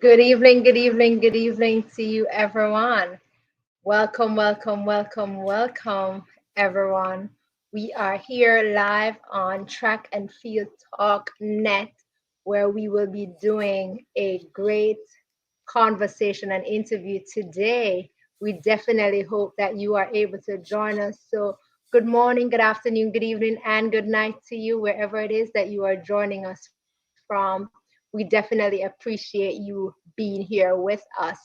Good evening, good evening, good evening to you, everyone. Welcome, welcome, welcome, welcome, everyone. We are here live on Track and Field Talk Net, where we will be doing a great conversation and interview today. We definitely hope that you are able to join us. So, good morning, good afternoon, good evening, and good night to you, wherever it is that you are joining us from. We definitely appreciate you being here with us.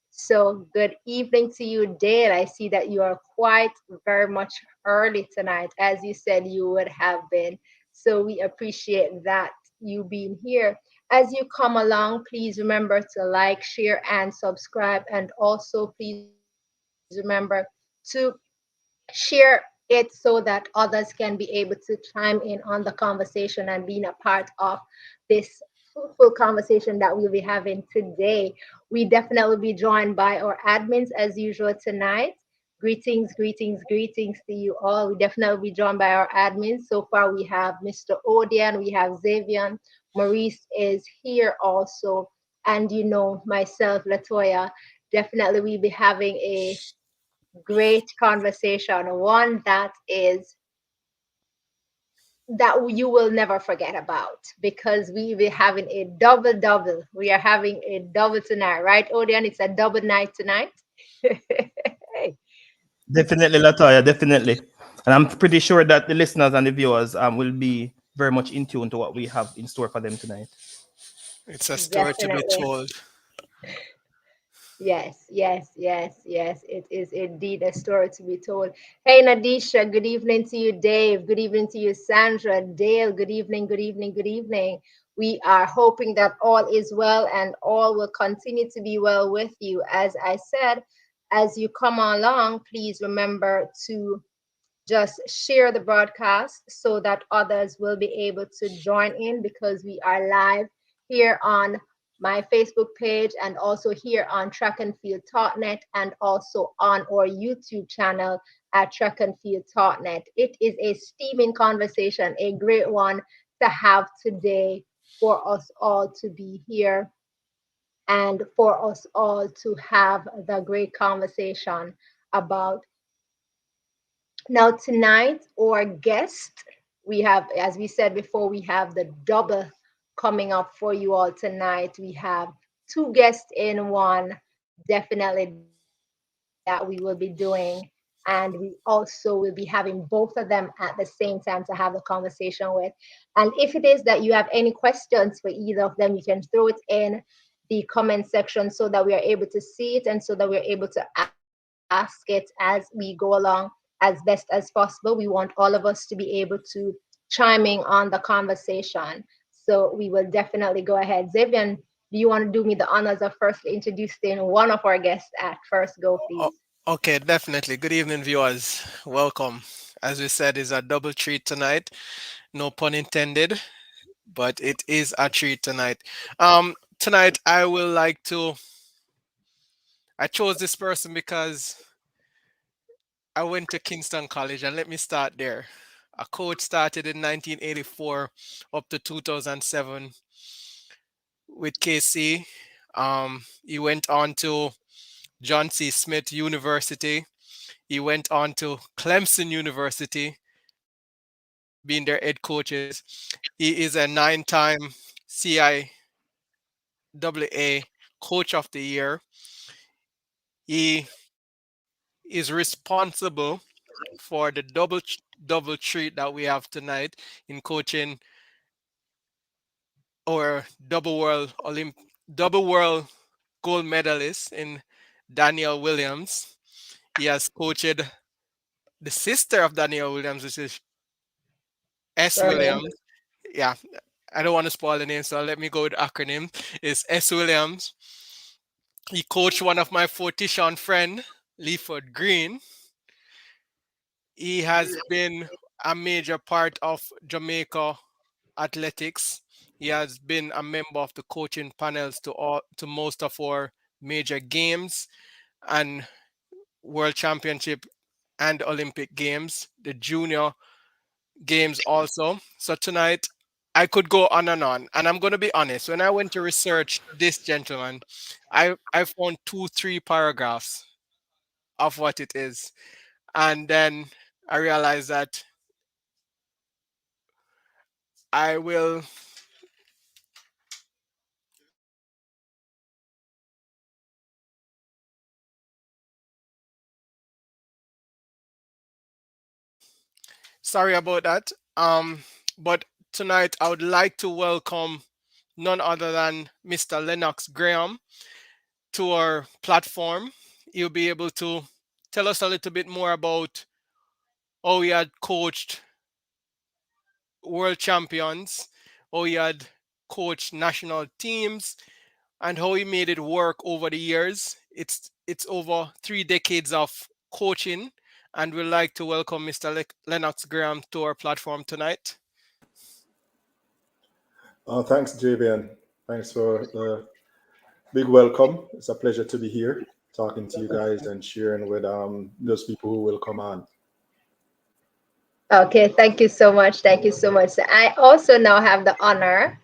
So, good evening to you, Dale. I see that you are quite very much early tonight, as you said you would have been. So, we appreciate that you being here. As you come along, please remember to like, share, and subscribe. And also, please remember to share it so that others can be able to chime in on the conversation and being a part of this fruitful conversation that we'll be having today. We definitely will be joined by our admins as usual tonight. Greetings, greetings, greetings to you all. We definitely will be joined by our admins. So far, we have Mr. Odion, we have Zavian, Maurice is here also, and myself, Latoya. Definitely, we'll be having a great conversation, one that you will never forget about because we will having a double double. We are having a double tonight, right, Odion? It's a double night tonight. Definitely, Latoya, definitely. And I'm pretty sure that the listeners and the viewers will be very much in tune to what we have in store for them tonight. It's a story to be Definitely. told. Yes, yes, yes, yes. It is indeed a story to be told. Hey, Nadisha, good evening to you, Dave. Good evening to you, Sandra. Dale, good evening, good evening, good evening. We are hoping that all is well and all will continue to be well with you. As I said, as you come along, please remember to just share the broadcast so that others will be able to join in because we are live here on my Facebook page and also here on Track and Field Totnet and also on our YouTube channel at Track and Field Totnet. It is a steaming conversation, a great one to have today for us all to be here and for us all to have the great conversation about now, tonight, our guest, we have, as we said before, we have the double coming up for you all tonight. We have two guests in one, definitely, that we will be doing. And we also will be having both of them at the same time to have the conversation with. And if it is that you have any questions for either of them, you can throw it in the comment section so that we are able to see it and so that we're able to ask it as we go along as best as possible. We want all of us to be able to chiming on the conversation. So we will definitely go ahead. Zavian, do you want to do me the honors of first introducing one of our guests at first go, O- please? okay, definitely. Good evening, viewers. Welcome. As we said, it's a double treat tonight. No pun intended, but it is a treat tonight. Tonight I will like to. I chose this person because I went to Kingston College, and let me start there. A coach started in 1984 up to 2007 with KC. He went on to John C. Smith University. He went on to Clemson University, being their head coaches. He is a 9-time CIAA Coach of the Year. He is responsible for the double treat that we have tonight in coaching our double world gold medalist in Danielle Williams. He has coached the sister of Danielle Williams, which is S. Sherman. Williams. Yeah, I don't want to spoil the name, so let me go with the acronym. It's S. Williams. He coached one of my Fortition friend, Leaford Green. He has been a major part of Jamaica athletics. He has been a member of the coaching panels to most of our major games and World Championship and Olympic Games, the Junior Games also. So tonight I could go on and on. And I'm going to be honest. When I went to research this gentleman, I found 2, 3 paragraphs of what it is. And then I realized that I will. Sorry about that. But tonight I would like to welcome none other than Mr. Lennox Graham to our platform. He'll be able to tell us a little bit more about how he had coached world champions, how he had coached national teams, and how he made it work over the years. It's over 3 decades of coaching, and we'd like to welcome Mr. Lennox Graham to our platform tonight. Thanks, Javian. Thanks for the big welcome. It's a pleasure to be here talking to you guys and sharing with those people who will come on. Okay, thank you so much. Thank you so much. I also now have the honor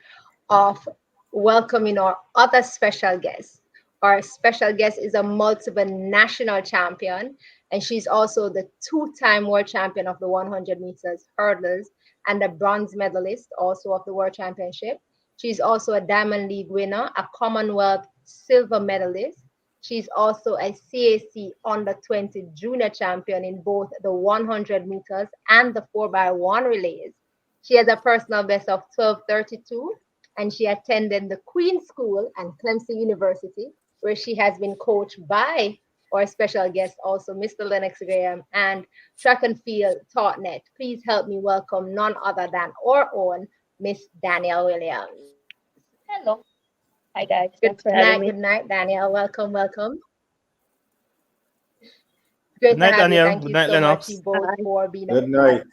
of welcoming our other special guest. Our special guest is a multiple national champion, and she's also the two-time world champion of the 100 meters hurdles and a bronze medalist also of the world championship. She's also a Diamond League winner, a Commonwealth silver medalist. She's also a CAC under 20 junior champion in both the 100 meters and the 4x1 relays. She has a personal best of 12:32, and she attended the Queen School and Clemson University, where she has been coached by our special guest, also Mr. Lennox Graham, and track and field ThoughtNet. Please help me welcome none other than our own Miss Danielle Williams. Hello. Hi guys. Good Thanks for having night, me. good night, Danielle. Welcome, welcome. Good Great to night, have you. Danielle. Thank Good you night, so much, Lennox. you both, Hi. for being a Good part night.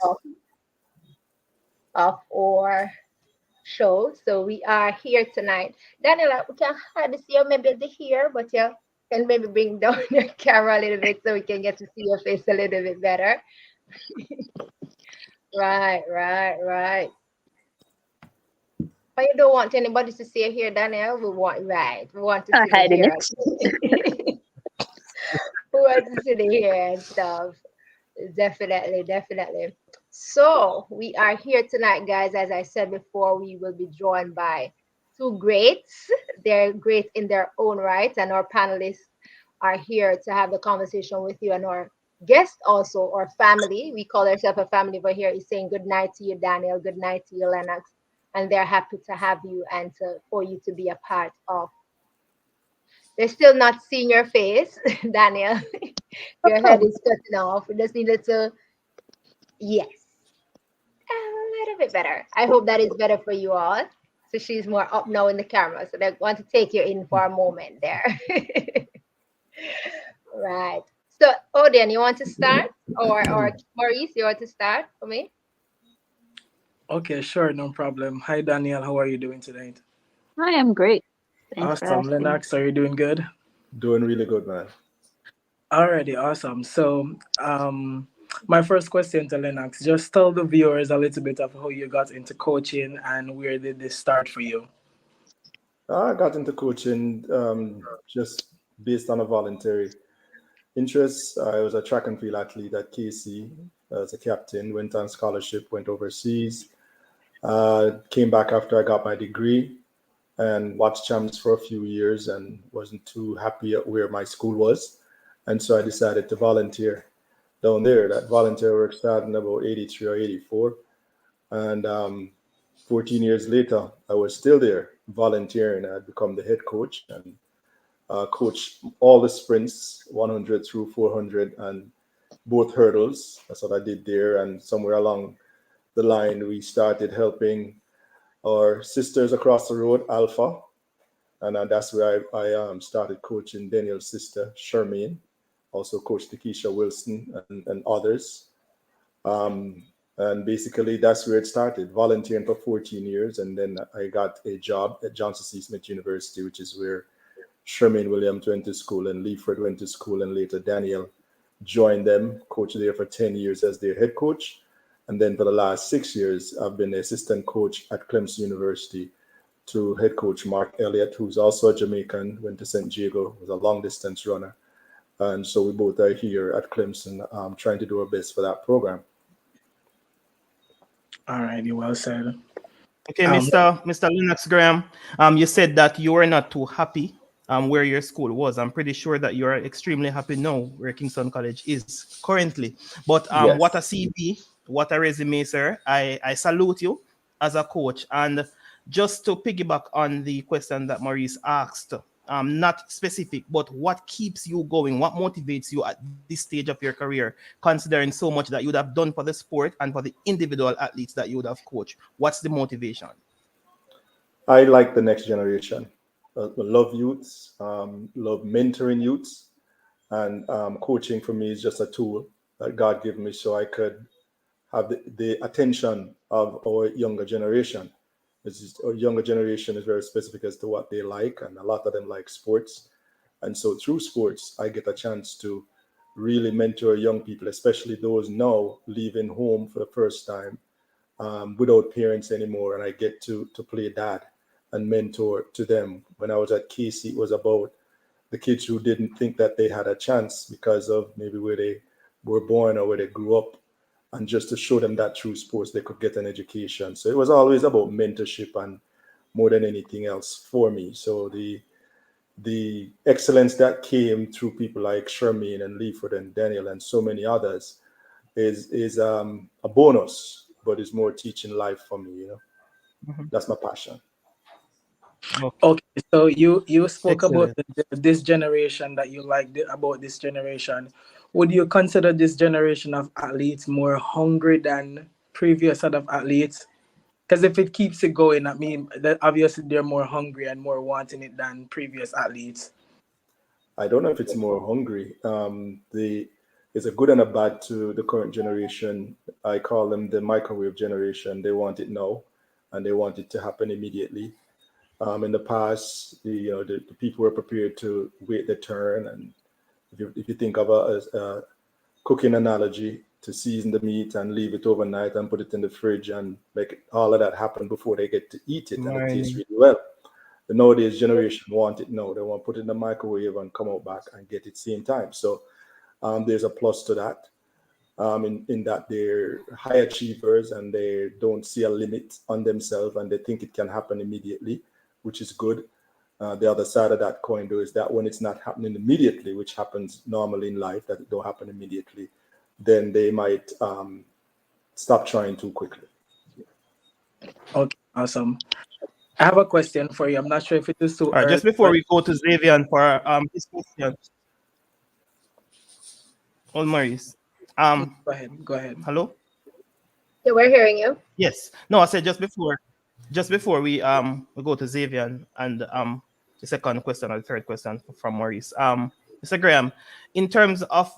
of our show. So we are here tonight. Daniela, we can hardly see you maybe the here, but you can maybe bring down your camera a little bit so we can get to see your face a little bit better. Right, right, right. But you don't want anybody to see you here, Danielle. We want to see the Hi, hair. Lennox. We want to see the hair and stuff. Definitely, definitely. So we are here tonight, guys. As I said before, we will be joined by two greats. They're great in their own right, and our panelists are here to have the conversation with you. And our guest also, our family. We call ourselves a family over here. Is saying good night to you, Daniel. Good night to you, Lennox. And they're happy to have you and for you to be a part of. They're still not seeing your face, Daniel. No Your head problem. is cutting off. We just needed to, yes, a little bit better. I hope that is better for you all. So she's more up now in the camera. So they want to take you in for a moment there. Right. So, Odion, you want to start? Or Maurice, you want to start for me? Okay, sure, no problem. Hi, Danielle. How are you doing tonight? I am great. Thanks for Awesome. asking. Lennox, are you doing good? Doing really good, man. Alrighty, awesome. So, my first question to Lennox, just tell the viewers a little bit of how you got into coaching and where did this start for you? I got into coaching just based on a voluntary interest. I was a track and field athlete at KC as a captain, went on scholarship, went overseas, came back after I got my degree and watched champs for a few years and wasn't too happy at where my school was. And so I decided to volunteer down there. That volunteer work started in about 83 or 84. And 14 years later, I was still there volunteering. I had become the head coach and coached all the sprints, 100 through 400, and both hurdles. That's what I did there. And somewhere along the line, we started helping our sisters across the road, Alpha. And that's where I started coaching Daniel's sister, Charmaine, also coached Keisha Wilson and others. Um, and basically, that's where it started, volunteering for 14 years. And then I got a job at Johnson C. Smith University, which is where Sherman Williams went to school and Leaford went to school. And later, Daniel joined them, coached there for 10 years as their head coach. And then for the last 6 years, I've been the assistant coach at Clemson University to head coach Mark Elliott, who's also a Jamaican, went to St. Diego, was a long distance runner. And so we both are here at Clemson trying to do our best for that program. All righty, well said. Okay, Mr. Lennox Graham, you said that you were not too happy where your school was. I'm pretty sure that you are extremely happy now where Kingston College is currently. But Yes. what a CV, what a resume, sir. I salute you as a coach. And just to piggyback on the question that Maurice asked, not specific, but what keeps you going? What motivates you at this stage of your career, considering so much that you would have done for the sport and for the individual athletes that you would have coached? What's the motivation? I like the next generation. Love youths, love mentoring youths, and coaching for me is just a tool that God gave me so I could have the attention of our younger generation. Our younger generation is very specific as to what they like, and a lot of them like sports. And so through sports, I get a chance to really mentor young people, especially those now leaving home for the first time without parents anymore. And I get to play dad and mentor to them. When I was at KC, it was about the kids who didn't think that they had a chance because of maybe where they were born or where they grew up, and just to show them that through sports they could get an education. So it was always about mentorship and more than anything else for me. So the excellence that came through people like Shermaine and Leaford and Danielle and so many others is a bonus, but it's more teaching life for me. That's my passion. Okay, so you spoke Excellent. about this generation that you like about this generation. Would you consider this generation of athletes more hungry than previous set of athletes? Because if it keeps it going, I mean, that obviously they're more hungry and more wanting it than previous athletes. I don't know if it's more hungry. There's a good and a bad to the current generation. I call them the microwave generation. They want it now, and they want it to happen immediately. In the past, the people were prepared to wait their turn. And if you think of a cooking analogy, to season the meat and leave it overnight and put it in the fridge and make all of that happen before they get to eat it, and it tastes really well. The nowadays generation want it now. They want to put it in the microwave and come out back and get it same time. So there's a plus to that. In that they're high achievers and they don't see a limit on themselves and they think it can happen immediately, which is good. The other side of that coin, though, is that when it's not happening immediately, which happens normally in life, that it don't happen immediately, then they might stop trying too quickly. Okay, awesome. I have a question for you. I'm not sure if it is too early. Just before we go to Zavian for his question. Oh, Maurice. Go ahead. Hello? Yeah, we're hearing you. Yes. No, I said just before we go to Zavian and the second question or the third question from Maurice. Mr. Graham, in terms of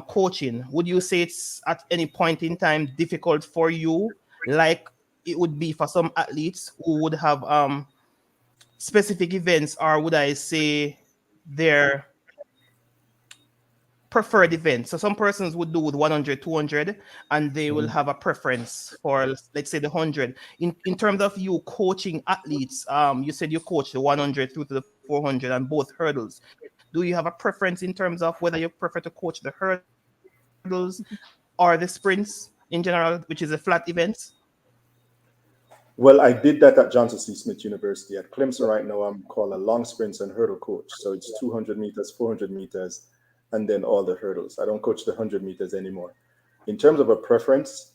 coaching, would you say it's at any point in time difficult for you, like it would be for some athletes who would have specific events, or would I say their preferred events? So some persons would do with 100, 200, and they will have a preference for, let's say, the 100. In terms of you coaching athletes, you said you coach the 100 through to the 400 and both hurdles. Do you have a preference in terms of whether you prefer to coach the hurdles or the sprints in general, which is a flat events? Well, I did that at Johnson C. Smith University. At Clemson right now, I'm called a long sprints and hurdle coach. So it's 200 meters, 400 meters, and then all the hurdles. I don't coach the 100 meters anymore. In terms of a preference,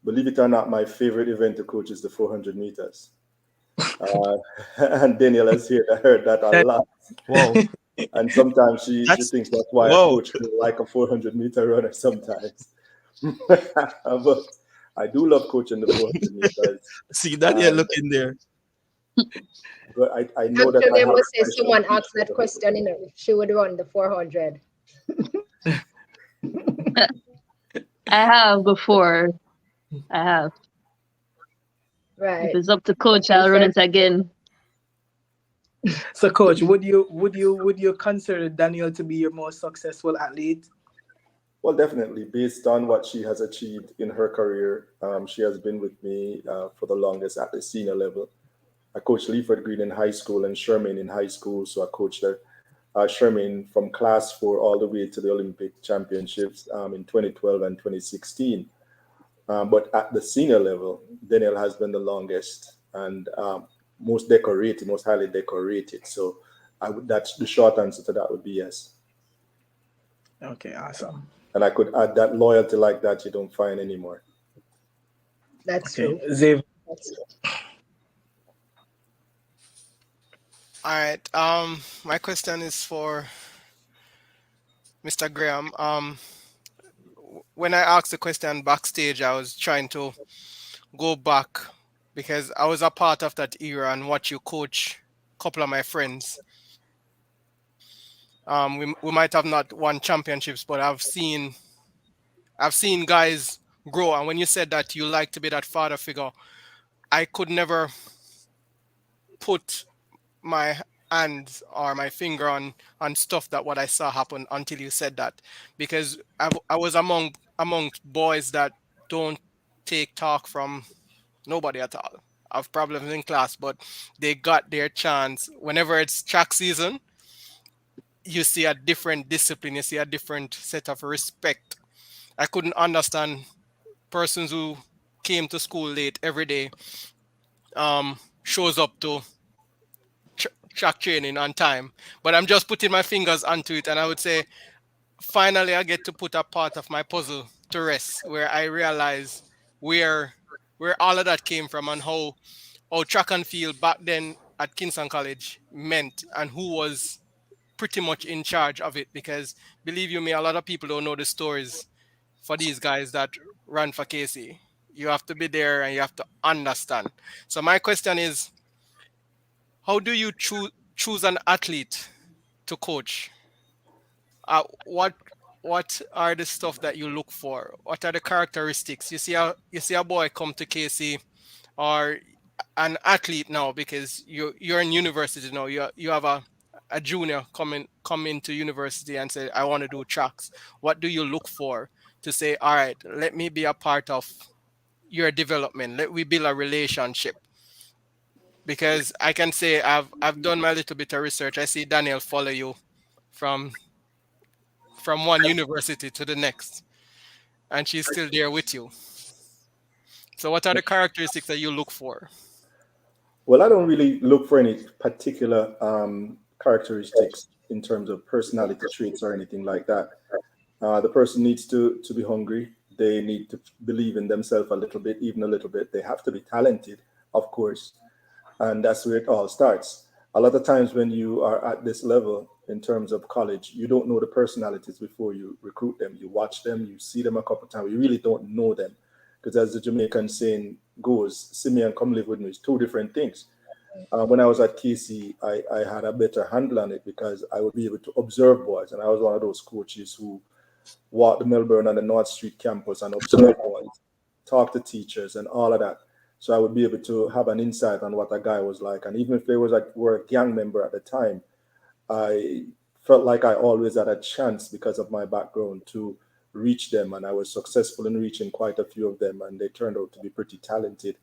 believe it or not, my favorite event to coach is the 400 meters. And Danielle has heard that a lot. Whoa. And sometimes she thinks that's why I coach like a 400-meter runner sometimes. But I do love coaching the 400 meters. See, Danielle looking there. But I know that Actually, I must say someone asked that question, if she would run the 400. I have before. I have. Right. If it's up to coach, I'll run it again. So, coach, would you consider Danielle to be your most successful athlete? Well, definitely, based on what she has achieved in her career, she has been with me for the longest at the senior level. I coached Leaford Green in high school and Sherman in high school, so I coached Sherman from class four all the way to the Olympic championships in 2012 and 2016. But at the senior level, Danielle has been the longest and most decorated, most highly decorated. So that's the short answer to that would be yes. Okay, awesome. And I could add that loyalty like that you don't find anymore. That's Okay, true. Zav. That's true. All right. My question is for Mr. Graham. When I asked the question backstage, I was trying to go back because I was a part of that era and watch you coach a couple of my friends. We might have not won championships, but I've seen guys grow. And when you said that you like to be that father figure, I could never put my hands or my finger on stuff that what I saw happen until you said that, because I was amongst boys that don't take talk from nobody at all. Have problems in class, but they got their chance. Whenever it's track season, you see a different discipline, you see a different set of respect. I couldn't understand persons who came to school late every day, shows up to track training on time. But I'm just putting my fingers onto it, and I would say finally I get to put a part of my puzzle to rest, where I realize where where all of that came from and how track and field back then at Kingston College meant and who was pretty much in charge of it. Because believe you me, a lot of people don't know the stories for these guys that run for KC. You have to be there and you have to understand. So my question is, how do you choose an athlete to coach? What are the stuff that you look for? What are the characteristics? You see a boy come to KC or an athlete now, because you're in university now. You have a junior come into university and say, I want to do tracks. What do you look for to say, all right, let me be a part of your development. Let we build a relationship. Because I can say I've done my little bit of research. I see Danielle follow you from one university to the next, and she's still there with you. So what are the characteristics that you look for? Well, I don't really look for any particular characteristics in terms of personality traits or anything like that. The person needs to be hungry. They need to believe in themselves a little bit, even a little bit. They have to be talented, of course, and that's where it all starts. A lot of times when you are at this level in terms of college, you don't know the personalities before you recruit them. You watch them, you see them a couple of times. You really don't know them because, as the Jamaican saying goes, "See me and come live with me" is two different things. When I was at KC, I had a better handle on it because I would be able to observe boys, and I was one of those coaches who walk the Melbourne and the North Street campus and observe boys, talk to teachers and all of that. So I would be able to have an insight on what a guy was like. And even if they were a gang member at the time, I felt like I always had a chance because of my background to reach them. And I was successful in reaching quite a few of them. And they turned out to be pretty talented.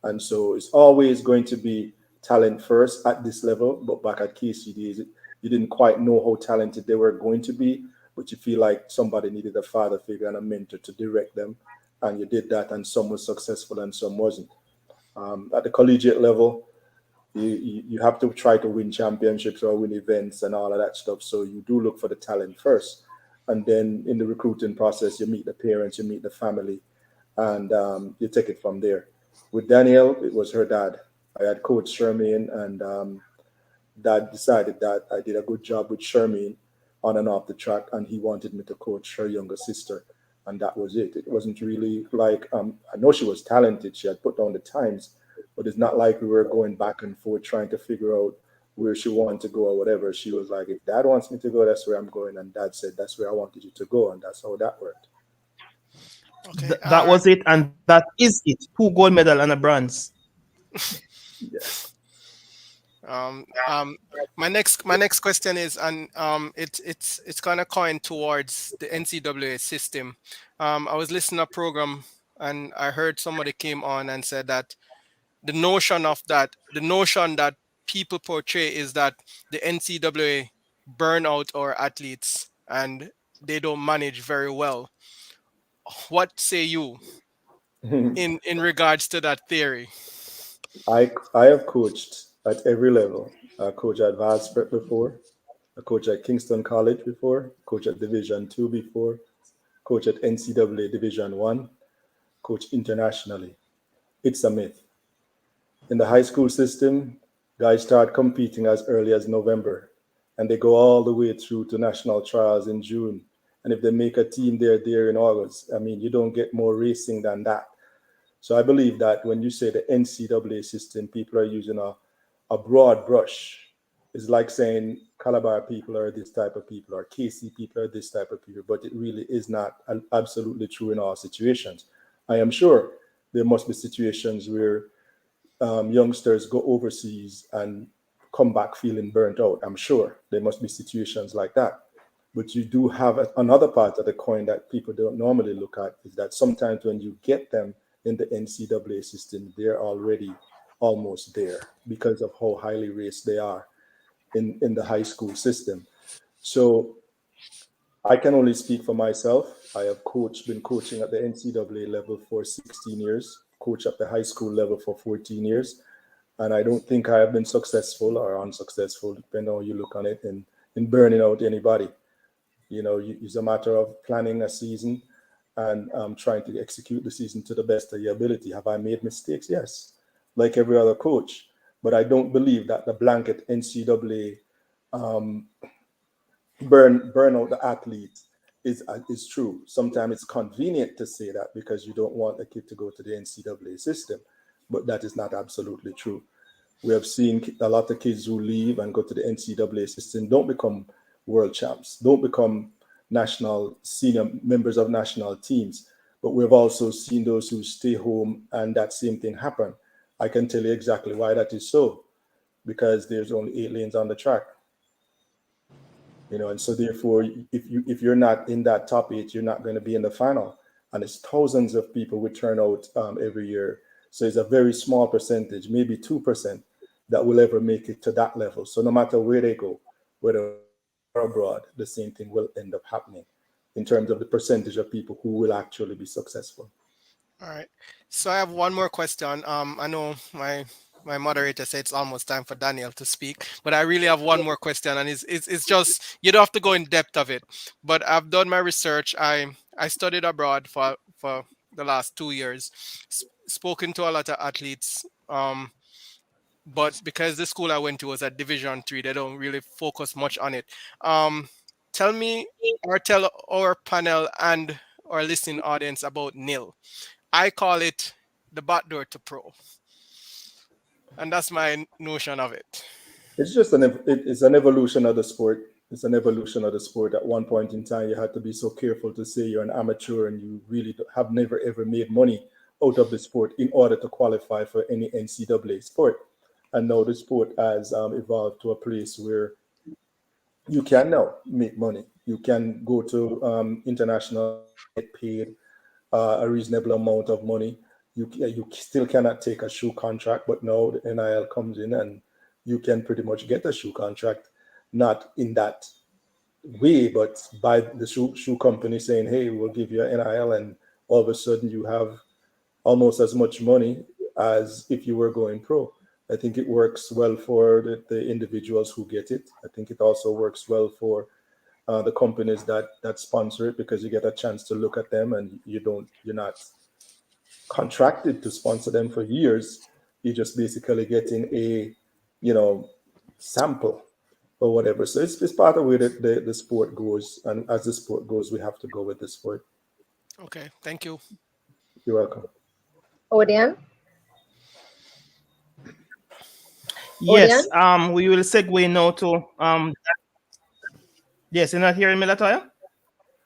And so it's always going to be talent first at this level. But back at KCD, you didn't quite know how talented they were going to be, but you feel like somebody needed a father figure and a mentor to direct them. And you did that, and some was successful and some wasn't. At the collegiate level, you have to try to win championships or win events and all of that stuff. So you do look for the talent first. And then in the recruiting process, you meet the parents, you meet the family, and you take it from there. With Danielle, it was her dad. I had coached Sherman, and dad decided that I did a good job with Sherman on and off the track, and he wanted me to coach her younger sister, and that was it. It wasn't really like I know she was talented; she had put down the times, but it's not like we were going back and forth trying to figure out where she wanted to go or whatever. She was like, "If Dad wants me to go, that's where I'm going," and Dad said, "That's where I wanted you to go," and that's how that worked. Okay, That all right. was it, and that is it. 2 gold medal and a bronze. Yes. Um, um, my next question is, and it's kind of coined towards the NCAA system. I was listening to a program and I heard somebody came on and said that the notion that people portray is that the NCAA burn out our athletes and they don't manage very well. What say you in regards to that theory? I have coached at every level. I coached at Vals Prep before. I coached at Kingston College before. Coached at Division Two before. Coached at NCAA Division One. Coached internationally. It's a myth. In the high school system, guys start competing as early as November, and they go all the way through to national trials in June. And if they make a team, they're there in August. I mean, you don't get more racing than that. So I believe that when you say the NCAA system, people are using a broad brush. It's like saying Calabar people are this type of people or KC people are this type of people, but it really is not absolutely true in all situations. I am sure there must be situations where youngsters go overseas and come back feeling burnt out. I'm sure there must be situations like that. But you do have another part of the coin that people don't normally look at is that sometimes when you get them in the NCAA system, they're already almost there because of how highly raced they are in the high school system. So I can only speak for myself. I have been coaching at the NCAA level for 16 years, coach at the high school level for 14 years. And I don't think I have been successful or unsuccessful, depending on how you look on it, in burning out anybody. It's a matter of planning a season and trying to execute the season to the best of your ability. Have I made mistakes? Yes, like every other coach. But I don't believe that the blanket NCAA burn out the athlete is true. Sometimes it's convenient to say that because you don't want a kid to go to the NCAA system, but that is not absolutely true. We have seen a lot of kids who leave and go to the NCAA system don't become world champs, don't become national senior members of national teams. But we've also seen those who stay home and that same thing happen. I can tell you exactly why that is so, because there's only 8 lanes on the track. And so therefore, if you're not in that top 8, you're not going to be in the final. And it's thousands of people we turn out every year. So it's a very small percentage, maybe 2%, that will ever make it to that level. So no matter where they go, whether or abroad, the same thing will end up happening in terms of the percentage of people who will actually be successful. All right. So I have one more question. I know my moderator said it's almost time for Daniel to speak, but I really have one more question, and it's just you don't have to go in depth of it. But I've done my research. I studied abroad for the last 2 years, spoken to a lot of athletes. But because the school I went to was at Division 3, they don't really focus much on it. Tell me or tell our panel and our listening audience about NIL. I call it the back door to pro, and that's my notion of it. It's just it's an evolution of the sport. It's an evolution of the sport. At one point in time, you had to be so careful to say you're an amateur and you really have never ever made money out of the sport in order to qualify for any NCAA sport. And now the sport has evolved to a place where you can now make money. You can go to international, get paid a reasonable amount of money. You still cannot take a shoe contract, but now the NIL comes in and you can pretty much get a shoe contract, not in that way, but by the shoe company saying, "Hey, we'll give you an NIL," and all of a sudden you have almost as much money as if you were going pro. I think it works well for the individuals who get it. I think it also works well for the companies that sponsor it because you get a chance to look at them and you're not contracted to sponsor them for years. You're just basically getting a sample or whatever. So it's part of where the sport goes, and as the sport goes, we have to go with the sport. Okay, thank you. You're welcome. Odion? Yes. Odion? We will segue now to Yes, you're not hearing me, Latoya?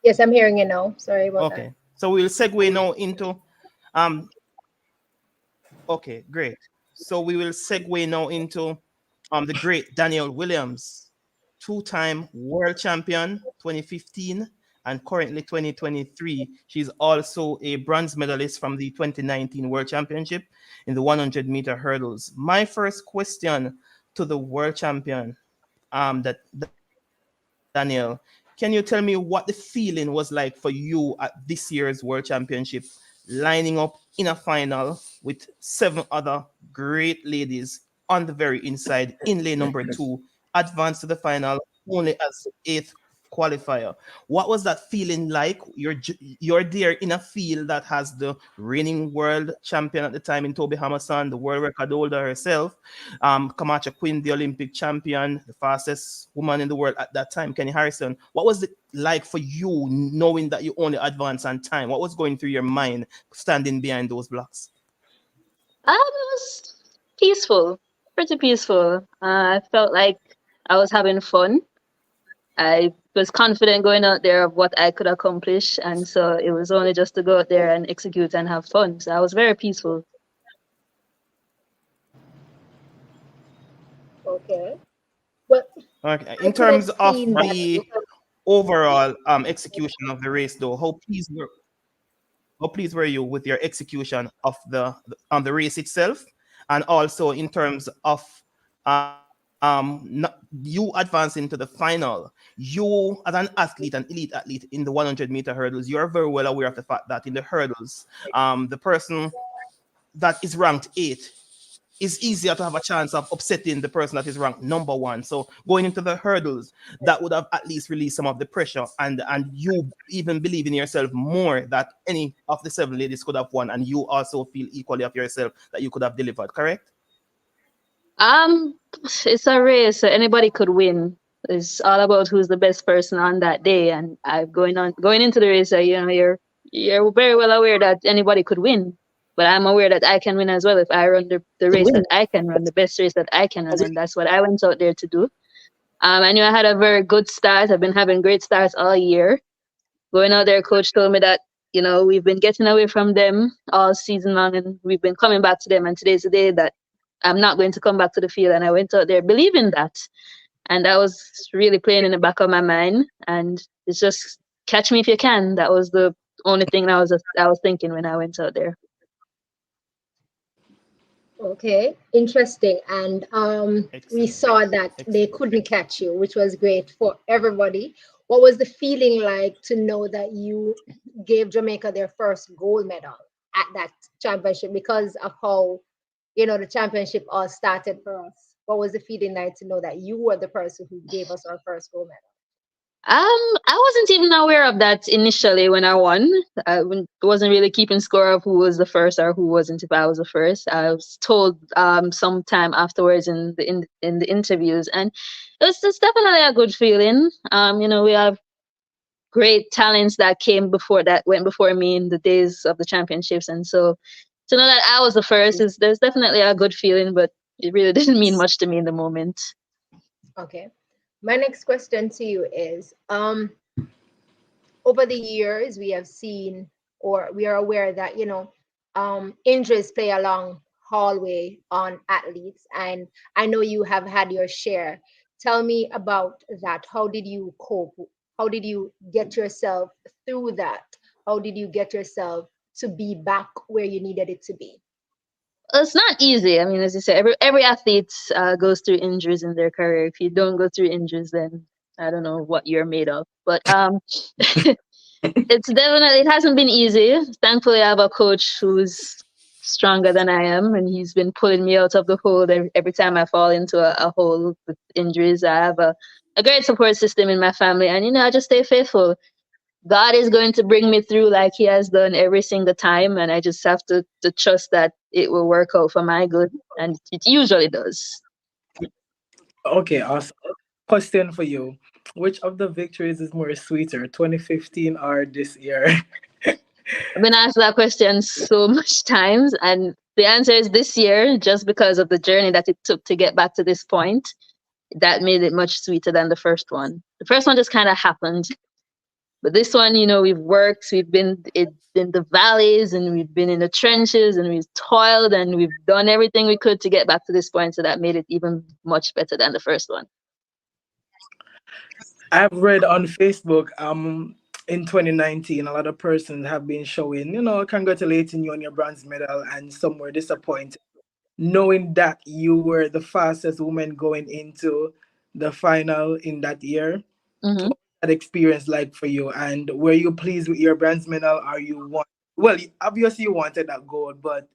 Yes, I'm hearing you now. Sorry about that. Okay. So we'll segue now into um okay, great. So we will segue now into the great Danielle Williams, two-time world champion 2015 and currently 2023. She's also a bronze medalist from the 2019 World Championship in the 100-meter hurdles. My first question to the world champion, that Danielle, can you tell me what the feeling was like for you at this year's World Championship, lining up in a final with 7 other great ladies on the very inside in lane number 2, advanced to the final only as the 8th qualifier? What was that feeling like? You're there in a field that has the reigning world champion at the time in Toby Hammerson, the world record holder herself, Camacho Quinn, the Olympic champion, the fastest woman in the world at that time, Kenny Harrison. What was it like for you knowing that you only advance on time? What was going through your mind standing behind those blocks? It was peaceful, pretty peaceful. I felt like I was having fun. I was confident going out there of what I could accomplish, and so it was only just to go out there and execute and have fun. So I was very peaceful. Okay. Well, Okay. I In could have terms of seen that the because overall execution of the race, though, how pleased were you with your execution of the race itself, and also in terms of you advancing to the final? You, as an athlete, an elite athlete in the 100-meter hurdles, you are very well aware of the fact that in the hurdles, the person that is ranked 8 is easier to have a chance of upsetting the person that is ranked number 1. So going into the hurdles, that would have at least released some of the pressure, and you even believe in yourself more that any of the 7 ladies could have won, and you also feel equally of yourself that you could have delivered. Correct? Um, it's a race, so anybody could win. It's all about who's the best person on that day. And I going into the race, you're very well aware that anybody could win. But I'm aware that I can win as well if I run the race that I can run, the best race that I can run, and that's what I went out there to do. I knew I had a very good start. I've been having great starts all year. Going out there, coach told me that, we've been getting away from them all season long and we've been coming back to them. And today's the day that I'm not going to come back to the field. And I went out there believing that. And that was really playing in the back of my mind. And it's just catch me if you can. That was the only thing I was thinking when I went out there. okay, interesting. And we Excellent. saw that they Excellent. couldn't catch you, which was great for everybody. What was the feeling like to know that you gave Jamaica their first gold medal at that championship because of how, the championship all started for us? What was the feeling like to know that you were the person who gave us our first gold medal? I wasn't even aware of that initially when I won. Wasn't really keeping score of who was the first or who wasn't. If I was the first, I was told sometime afterwards in the interviews, and it's definitely a good feeling. We have great talents that went before me in the days of the championships, and so to know that I was the first there's definitely a good feeling, but it really didn't mean much to me in the moment. Okay. My next question to you is over the years we have seen, or we are aware that injuries play a long hallway on athletes, and I know you have had your share. Tell me about that. How did you cope? How did you get yourself through that? How did you get yourself to be back where you needed it to be? It's not easy. I mean, as you said, every athlete goes through injuries in their career. If you don't go through injuries, then I don't know what you're made of. But it hasn't been easy. Thankfully, I have a coach who's stronger than I am, and he's been pulling me out of the hole every time I fall into a hole with injuries. I have a great support system in my family, and I just stay faithful. God is going to bring me through like He has done every single time, and I just have to trust that it will work out for my good, and it usually does. Okay, awesome. Question for you. Which of the victories is more sweeter, 2015 or this year? I've been asked that question so much times, and the answer is this year, just because of the journey that it took to get back to this point. That made it much sweeter than the first one. The first one just kind of happened. But this one, we've worked, we've been in the valleys, and we've been in the trenches, and we've toiled, and we've done everything we could to get back to this point. So that made it even much better than the first one. I've read on Facebook, in 2019, a lot of persons have been showing, congratulating you on your bronze medal, and some were disappointed, knowing that you were the fastest woman going into the final in that year. Mm-hmm. That experience like for you, and were you pleased with your bronze medal, or well, obviously you wanted that gold, but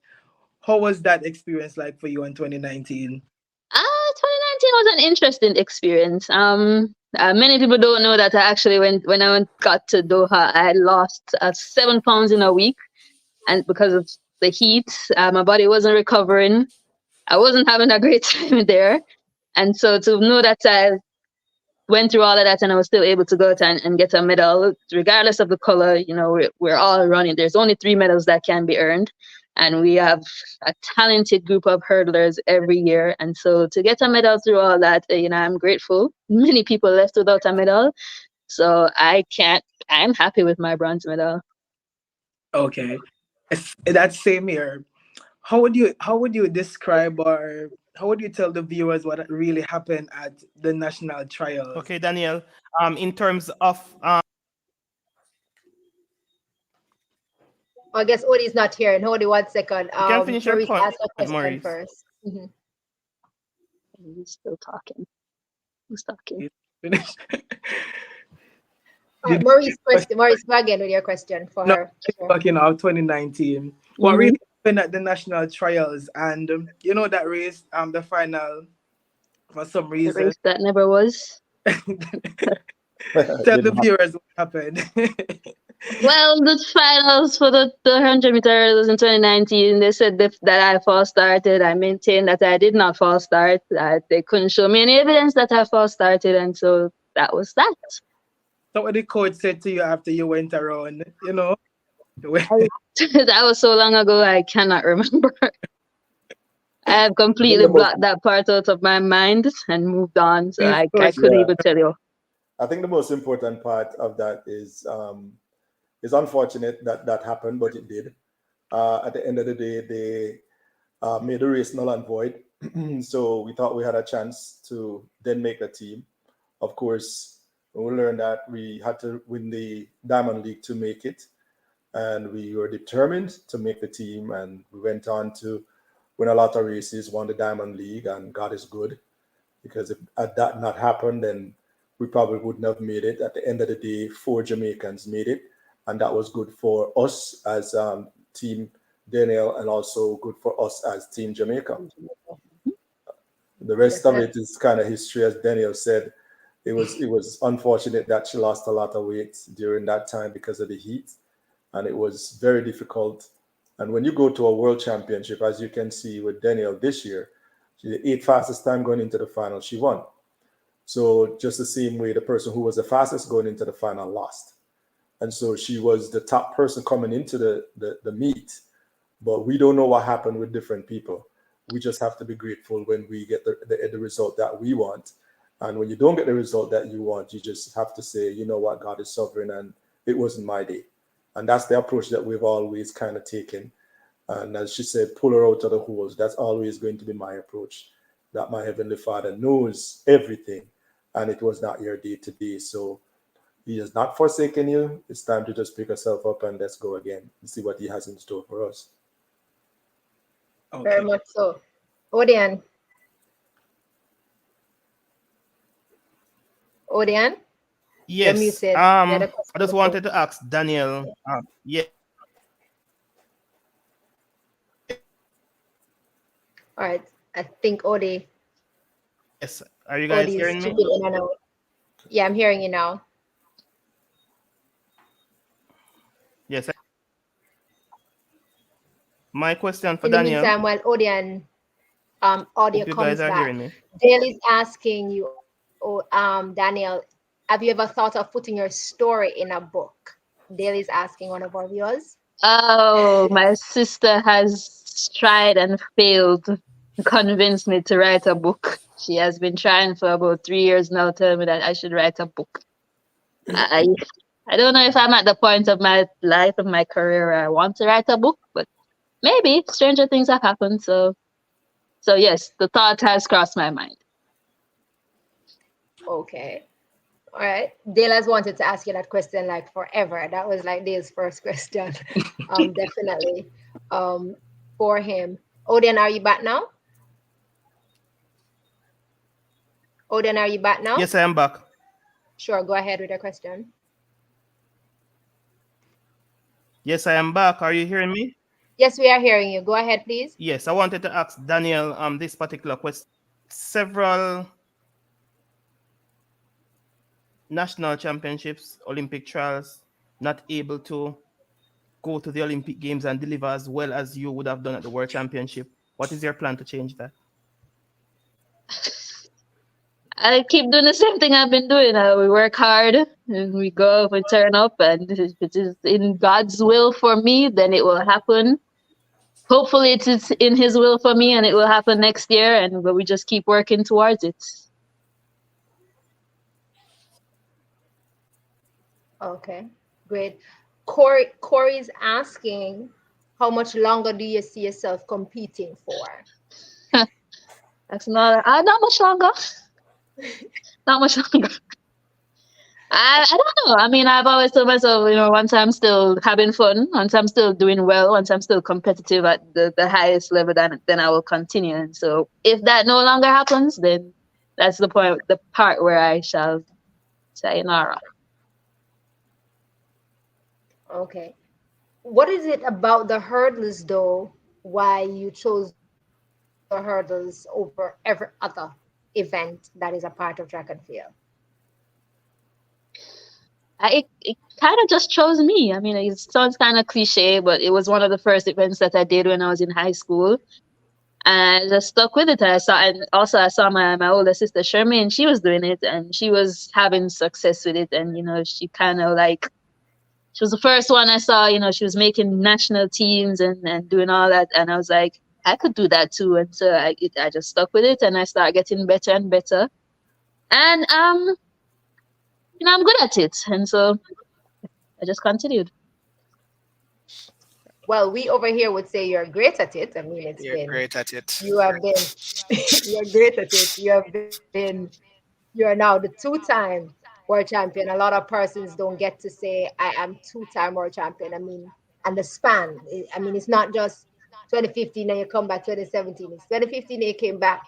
how was that experience like for you in 2019? 2019 was an interesting experience. Many people don't know that I actually when I got to Doha, I had lost 7 pounds in a week, and because of the heat, my body wasn't recovering. I wasn't having a great time there, and so to know that I went through all of that and I was still able to go out and get a medal, regardless of the color. We're all running. There's only 3 medals that can be earned, and we have a talented group of hurdlers every year. And so to get a medal through all that, I'm grateful. Many people left without a medal, so I'm happy with my bronze medal. Okay, that same here. How would you describe, or how would you tell the viewers what really happened at the national trials? Okay, Danielle. In terms of I guess Odie's not here. And Odie, 1 second. you can finish your Maurice point, asked a question Maurice. first. Mhm. He's still talking. Who's talking? Finish. All right, Maurice, question. Maurice, go again with your question for No, her. Sure. talking of 2019. What really happened at the national trials, and that race, the final, for some The reason. race that never was. Tell the viewers what happened. Well, the finals for the 100-meter hurdles in 2019, they said that I false started. I maintained that I did not false start. They couldn't show me any evidence that I false started, and so that was that. So what the coach said to you after you went around, That was so long ago, I cannot remember. I have completely blocked that part out of my mind and moved on, so I couldn't even tell you. I think the most important part of that is unfortunate that happened, but it did. At the end of the day, they made the race null and void. So we thought we had a chance to then make the team. Of course, we learned that we had to win the Diamond League to make it. And we were determined to make the team. And we went on to win a lot of races, won the Diamond League, and God is good. Because if had that not happened, then we probably wouldn't have made it. At the end of the day, 4 Jamaicans made it. And that was good for us as Team Danielle, and also good for us as Team Jamaica. The rest of it is kind of history, as Danielle said. It was unfortunate that she lost a lot of weight during that time because of the heat, and it was very difficult. And when you go to a world championship, as you can see with Danielle this year, the 8th fastest time going into the final, she won. So just the same way, the person who was the fastest going into the final lost. And so she was the top person coming into the meet. But we don't know what happened with different people. We just have to be grateful when we get the result that we want. And when you don't get the result that you want, you just have to say, you know what, God is sovereign, and it wasn't my day. And that's the approach that we've always kind of taken. And as she said, pull her out of the holes. That's always going to be my approach, that my Heavenly Father knows everything, and it was not your day today. So He has not forsaken you. It's time to just pick yourself up and let's go again and see what He has in store for us. Okay. Very much so. Odion? Yes. I just wanted to ask Danielle. Yeah. All right. I think Odie. Yes. Are you guys hearing me? Yeah, I'm hearing you now. Yes. My question for in the Danielle. Meantime, while Odion audio comes back, Dale is asking you, Danielle, have you ever thought of putting your story in a book? Dale is asking one of our viewers. Oh, my sister has tried and failed to convince me to write a book. She has been trying for about 3 years now, telling me that I should write a book. I don't know if I'm at the point of my life and my career where I want to write a book, but maybe stranger things have happened. So yes, the thought has crossed my mind. Okay. All right. Dale has wanted to ask you that question like forever. That was like Dale's first question. Definitely. Um, for him. Odion, are you back now? Odion, are you back now? Yes, I am back. Sure, go ahead with your question. Yes, I am back. Are you hearing me? Yes, we are hearing you. Go ahead, please. Yes, I wanted to ask Danielle this particular question. Several national championships, Olympic trials, not able to go to the Olympic Games and deliver as well as you would have done at the World Championship. What is your plan to change that? I keep doing the same thing I've been doing. We work hard and we go, we turn up, and if it is in God's will for me, then it will happen. Hopefully, it is in His will for me, and it will happen next year. And we just keep working towards it. Okay, great. Corey's asking, how much longer do you see yourself competing for? That's not much longer. Not much longer. I don't know. I mean, I've always told myself, once I'm still having fun, once I'm still doing well, once I'm still competitive at the highest level, then I will continue. And so if that no longer happens, then that's the part where I shall sayonara. Okay. What is it about the hurdles, though, why you chose the hurdles over every other event that is a part of track and field? It kind of just chose me. I mean, it sounds kind of cliche, but it was one of the first events that I did when I was in high school. And I just stuck with it. And also I saw my older sister Shermaine, she was doing it and she was having success with it. And, she kind of like, she was the first one I saw, she was making national teams and doing all that. And I was like, I could do that too. And so I just stuck with it and I started getting better and better. And, I'm good at it. And so I just continued. Well, we over here would say you're great at it. I mean, You're great at it. you have been, you're great at it. You are now the two-time world champion. A lot of persons don't get to say, I am two-time world champion. I mean, and the span, I mean, it's not just 2015 and you come back 2017. It's 2015 and you came back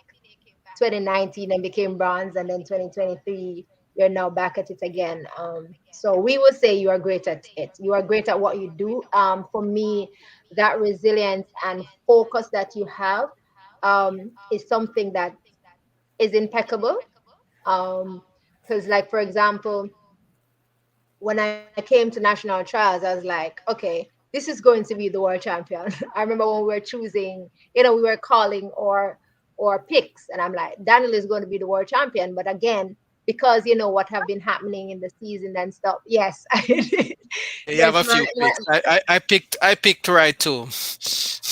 2019 and became bronze, and then 2023 you're now back at it again. So we will say you are great at it. You are great at what you do. For me, that resilience and focus that you have is something that is impeccable. Because, like, for example, when I came to national trials, I was like, okay, this is going to be the world champion. I remember when we were choosing, we were calling or picks, and I'm like, Daniel is going to be the world champion. But again, because what have been happening in the season and stuff, yes, You have yes, a few picks. I picked right too.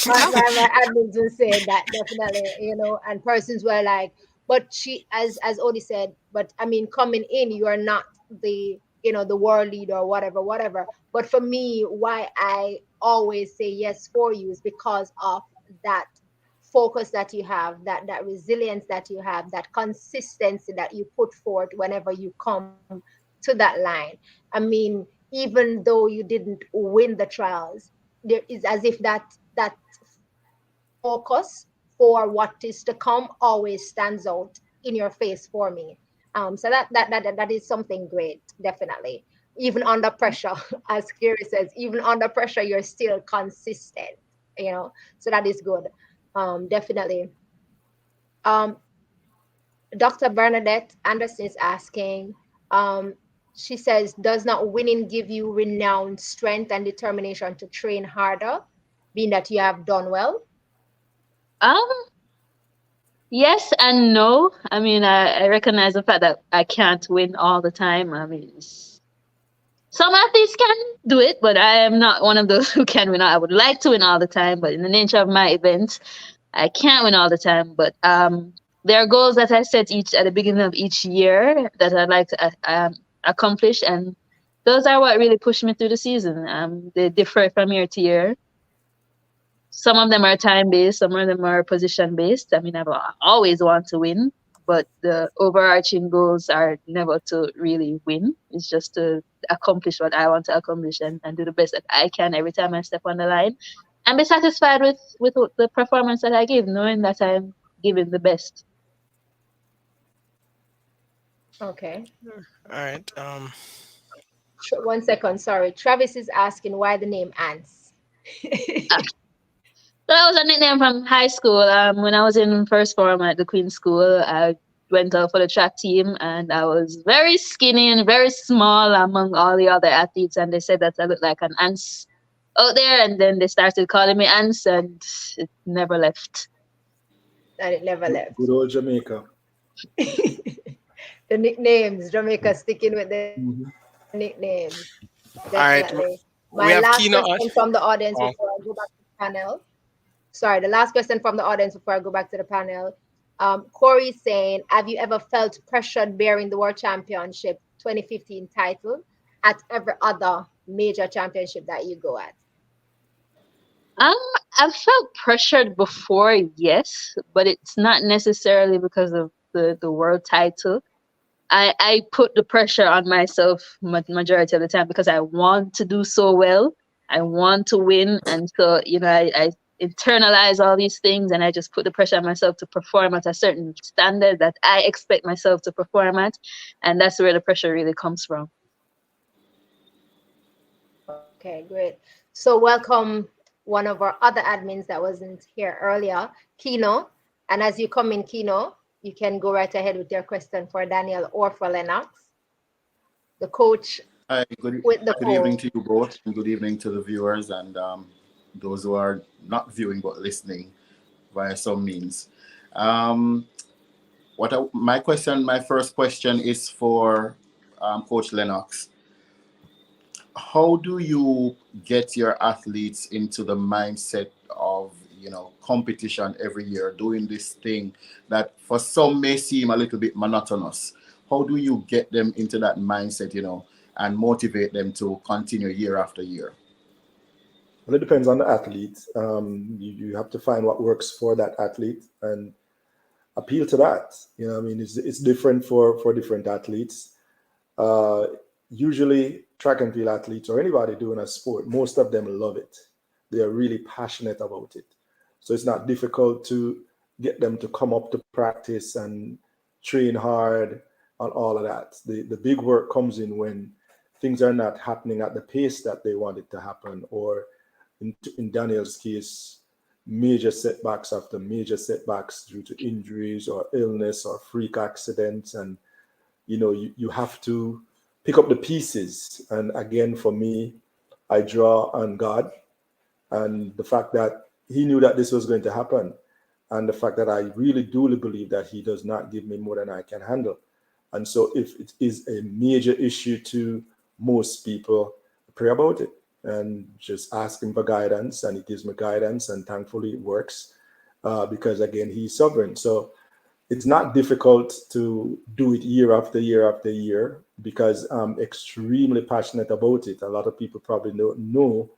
my admins were saying that definitely, and persons were like, but she, as Odie said, but I mean, coming in, you are not the, the world leader or whatever. But for me, why I always say yes for you is because of that focus that you have, that resilience that you have, that consistency that you put forth whenever you come to that line. I mean, even though you didn't win the trials, there is as if that focus for what is to come always stands out in your face for me. So that is something great, definitely. Even under pressure, as Kiri says, even under pressure, you're still consistent. So that is good. Definitely. Um, Dr. Bernadette Anderson is asking. Um, she says, "Does not winning give you renowned strength and determination to train harder, being that you have done well?" Um, yes and no. I mean, I recognize the fact that I can't win all the time. I mean, some athletes can do it, but I am not one of those who can win. I would like to win all the time, but in the nature of my events, I can't win all the time. But there are goals that I set each at the beginning of each year that I'd like to accomplish, and those are what really pushed me through the season. They differ from year to year. Some of them are time based, some of them are position based. I mean, I've always want to win, but the overarching goals are never to really win. It's just to accomplish what I want to accomplish and do the best that I can every time I step on the line, and be satisfied with the performance that I give, knowing that I'm giving the best. Okay. All right. 1 second, sorry. Travis is asking why the name Ants. So that was a nickname from high school. When I was in first form at the Queen School, I went out for the track team, and I was very skinny and very small among all the other athletes. And they said that I looked like an ants out there, and then they started calling me ants, and it never left. And it never left. Good old Jamaica. The nicknames, Jamaica sticking with the Mhm. nicknames. All right. Definitely. We My have last Kino on. question from the audience Oh, before I go back to the panel. Sorry, the last question from the audience before I go back to the panel. Corey is saying, have you ever felt pressured bearing the World Championship 2015 title at every other major championship that you go at? Um, I've felt pressured before, yes, but it's not necessarily because of the world title. I put the pressure on myself majority of the time because I want to do so well. I want to win. And so, I internalize all these things, and I just put the pressure on myself to perform at a certain standard that I expect myself to perform at. And that's where the pressure really comes from. Okay, great. So welcome one of our other admins that wasn't here earlier, Kino. And as you come in, Kino, you can go right ahead with your question for Danielle or for Lennox, the coach Hi, with the good evening poll. to you both, and good evening to the viewers and those who are not viewing but listening via some means. Um, my first question is for Coach Lennox. How do you get your athletes into the mindset of competition every year, doing this thing that for some may seem a little bit monotonous? How do you get them into that mindset, and motivate them to continue year after year? Well, it depends on the athlete. You have to find what works for that athlete and appeal to that. It's different for different athletes. Uh, Usually, track and field athletes or anybody doing a sport, most of them love it. They are really passionate about it. So it's not difficult to get them to come up to practice and train hard on all of that. The big work comes in when things are not happening at the pace that they want it to happen, or in Daniel's case, major setbacks after major setbacks due to injuries or illness or freak accidents. And you have to pick up the pieces. And again, for me, I draw on God and the fact that he knew that this was going to happen, and the fact that I really do believe that he does not give me more than I can handle. And so if it is a major issue to most people, pray about it and just ask him for guidance, and he gives me guidance, and thankfully it works, because again, he's sovereign. So it's not difficult to do it year after year after year because I'm extremely passionate about it. A lot of people probably don't know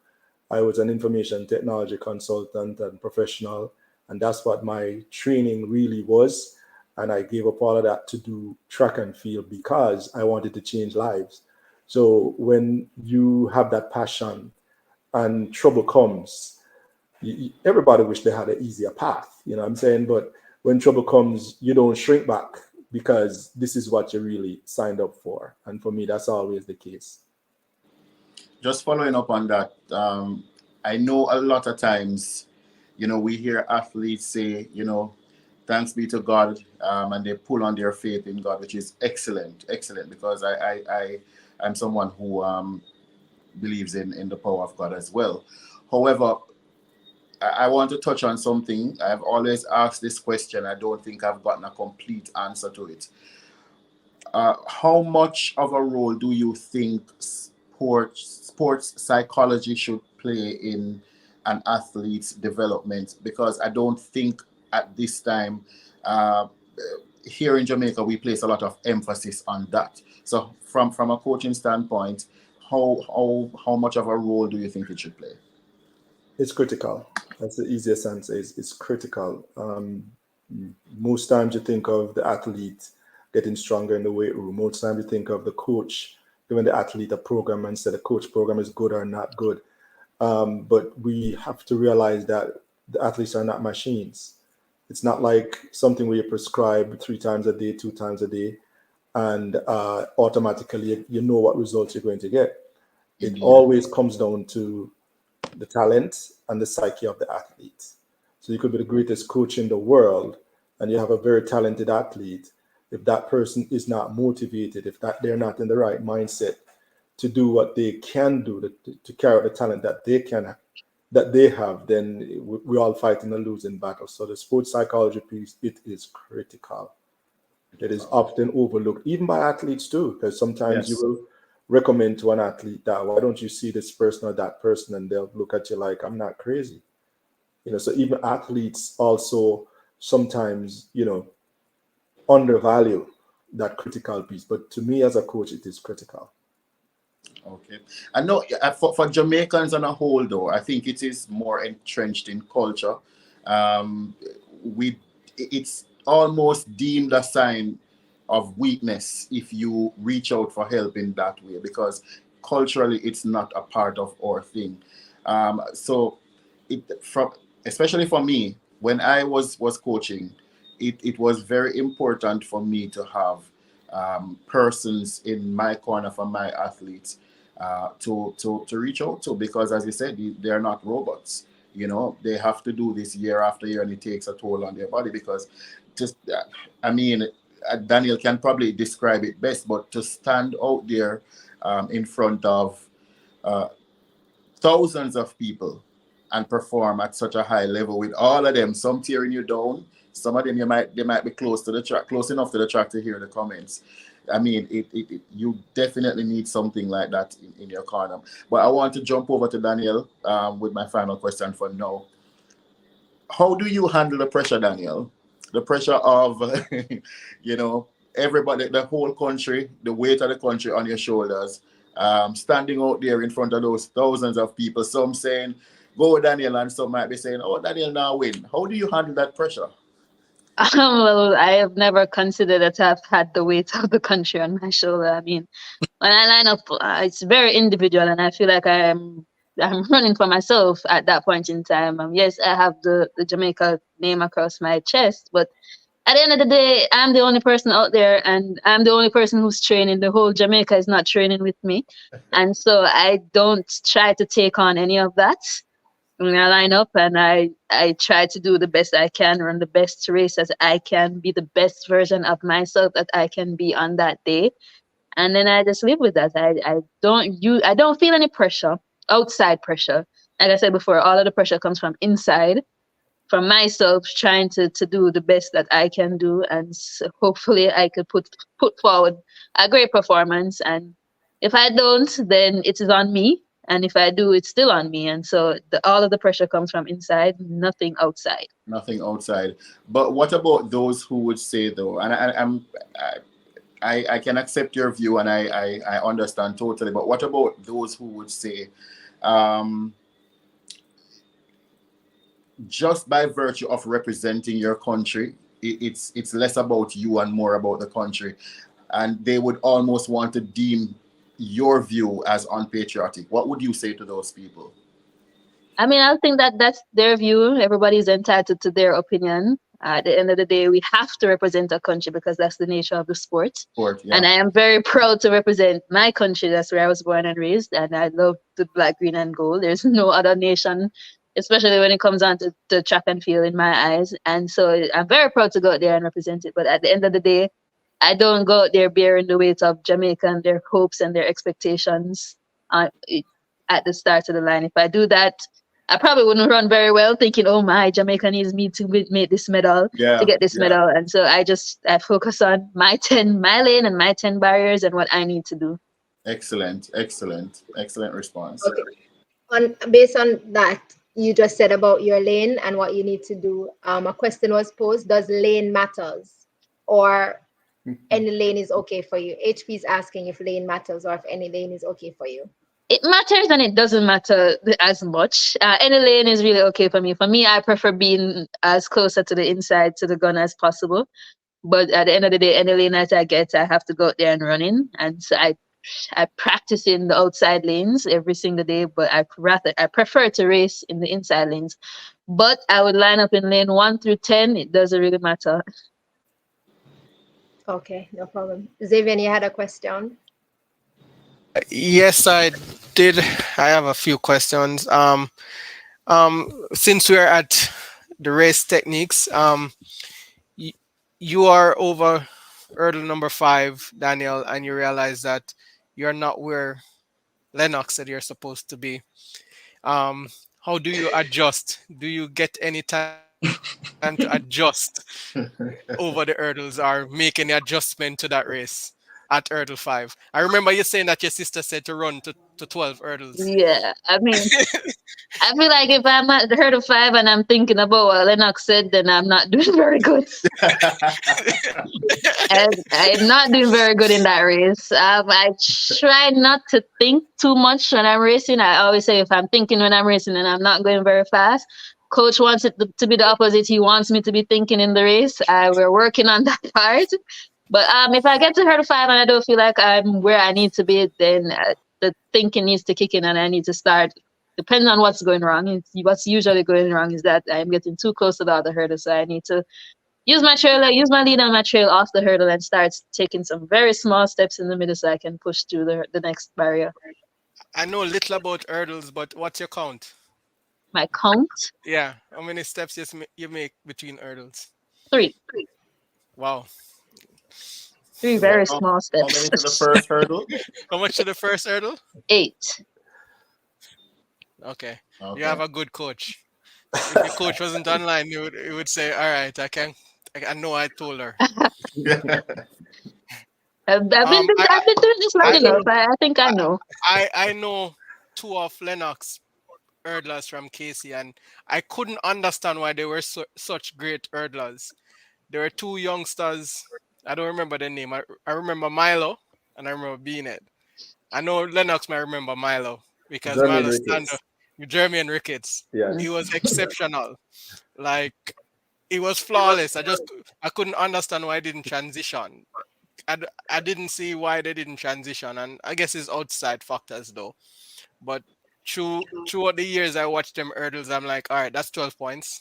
I was an information technology consultant and professional, and that's what my training really was. And I gave up all of that to do track and field because I wanted to change lives. So when you have that passion and trouble comes, everybody wish they had an easier path, you know what I'm saying? But when trouble comes, you don't shrink back because this is what you really signed up for. And for me, that's always the case. Just following up on that, I know a lot of times, we hear athletes say, thanks be to God, and they pull on their faith in God, which is excellent, excellent, because I'm someone who believes in the power of God as well. However, I want to touch on something. I've always asked this question. I don't think I've gotten a complete answer to it. How much of a role do you think sports psychology should play in an athlete's development? Because I don't think at this time, here in Jamaica, we place a lot of emphasis on that. So from a coaching standpoint, how much of a role do you think it should play? It's critical. That's the easiest answer. It's critical. Most times you think of the athlete getting stronger in the weight room. Most times you think of the coach giving the athlete a program and say the coach program is good or not good. But we have to realize that the athletes are not machines. It's not like something where you prescribe 3 times a day, 2 times a day, and automatically you know what results you're going to get. It Indeed. always comes down to the talent and the psyche of the athlete. So you could be the greatest coach in the world and you have a very talented athlete. If that person is not motivated, if that they're not in the right mindset to do what they can do, to carry out the talent that they have, then we're all fighting a losing battle. So the sports psychology piece, it is critical. It is often overlooked, even by athletes too, because sometimes you Yes. will recommend to an athlete that why don't you see this person or that person, and they'll look at you like I'm not crazy. So even athletes also sometimes undervalue that critical piece. But to me as a coach, it is critical. Okay. I know for Jamaicans on a whole, though, I think it is more entrenched in culture. Um, we it's almost deemed a sign of weakness if you reach out for help in that way, because culturally it's not a part of our thing. So from especially for me, when I was coaching, it was very important for me to have persons in my corner for my athletes to reach out to, because as you said, they're not robots. They have to do this year after year, and it takes a toll on their body. Because just I mean, Daniel can probably describe it best, but to stand out there in front of uh, thousands of people and perform at such a high level with all of them, some tearing you down, some of them they might be close to the track, close enough to the track to hear the comments. I mean, you definitely need something like that in your corner. But I want to jump over to Daniel with my final question for now. How do you handle the pressure, Daniel? The pressure of, you know, everybody, the whole country, the weight of the country on your shoulders, standing out there in front of those thousands of people, some saying, go Daniel, and some might be saying, oh, Daniel now win. How do you handle that pressure? Well, I have never considered that I've had the weight of the country on my shoulder. I mean, when I line up, it's very individual, and I feel like I'm running for myself at that point in time. Yes, I have the Jamaica name across my chest, but at the end of the day, I'm the only person out there, and I'm the only person who's training. The whole Jamaica is not training with me, and so I don't try to take on any of that. When I line up, and I try to do the best I can, run the best race as I can, be the best version of myself that I can be on that day, and then I just live with that. I don't feel any pressure, outside pressure. Like I said before, all of the pressure comes from inside, from myself, trying to do the best that I can do, and hopefully I could put forward a great performance. And if I don't, then it is on me, and if I do, it's still on me. And so all of the pressure comes from inside, nothing outside. Nothing outside. But what about those who would say, though, and I can accept your view, and I understand totally, but what about those who would say, um, just by virtue of representing your country, it's less about you and more about the country, and they would almost want to deem your view as unpatriotic? What would you say to those people? I mean, I think that that's their view. Everybody's entitled to their opinion. At the end of the day, we have to represent our country because that's the nature of the sport. Sport, And yeah. I am very proud to represent my country. That's where I was born and raised. And I love the black, green, and gold. There's no other nation, especially when it comes on to track and field in my eyes. And so I'm very proud to go out there and represent it. But at the end of the day, I don't go out there bearing the weight of Jamaica and their hopes and their expectations uh, at the start of the line. If I do that, I probably wouldn't run very well, thinking, "Oh my, Jamaica needs me to make this medal, to Yeah, get this yeah. medal." And so I focus on my lane and my 10 barriers and what I need to do. Excellent, excellent, excellent response. Okay. Based on that you just said about your lane and what you need to do, a question was posed: does lane matters, or any lane is okay for you? HP is asking if lane matters or if any lane is okay for you. It matters and it doesn't matter as much. Any lane is really okay for me. For me, I prefer being as closer to the inside to the gun as possible. But at the end of the day, any lane that I get, I have to go out there and run in. And so I practice in the outside lanes every single day, but I prefer to race in the inside lanes. But I would line up in lane 1 through 10. It doesn't really matter. Okay, no problem. Zavian, you had a question? Yes, I did. I have a few questions. Since we're at the race techniques, y- you are over hurdle number 5, Danielle, and you realize that you're not where Lennox said you're supposed to be. Um, how do you adjust? Do you get any time to adjust over the hurdles or make any adjustment to that race at hurdle 5? I remember you saying that your sister said to run to 12 hurdles. Yeah, I mean, I feel like if I'm at the hurdle 5 and I'm thinking about what Lennox said, then I'm not doing very good. And I'm not doing very good in that race. I try not to think too much when I'm racing. I always say if I'm thinking when I'm racing and I'm not going very fast, coach wants it to be the opposite. He wants me to be thinking in the race. We're working on that part. But if I get to hurdle 5 and I don't feel like I'm where I need to be, then the thinking needs to kick in and I need to start. Depending on what's going wrong, what's usually going wrong is that I'm getting too close to the other hurdle, so I need to use my lead on my trail off the hurdle and start taking some very small steps in the middle so I can push through the next barrier. I know little about hurdles, but what's your count? My count Yeah, how many steps you make between hurdles? three, Wow. three So very how, small how many to the steps. first hurdle? How much to the first hurdle? 8. Okay, you Okay. have a good coach. If your coach wasn't online, you would say, "All right, I know I told her." Um, I I've been doing this long I enough. I think I I know. I know two of Lennox hurdlers from Casey, and I couldn't understand why they were such great hurdlers. There were two youngsters. I don't remember their name. I remember Milo and I remember Beanhead. I know Lennox might remember Milo because Jermaine Milo stand Ricketts. up. Jeremy Ricketts. He Yes. was exceptional. Like it was flawless. I couldn't understand why I didn't transition. I didn't see why they didn't transition, and I guess it's outside factors though. But throughout the years I watched them hurdles, I'm like, all right, that's 12 points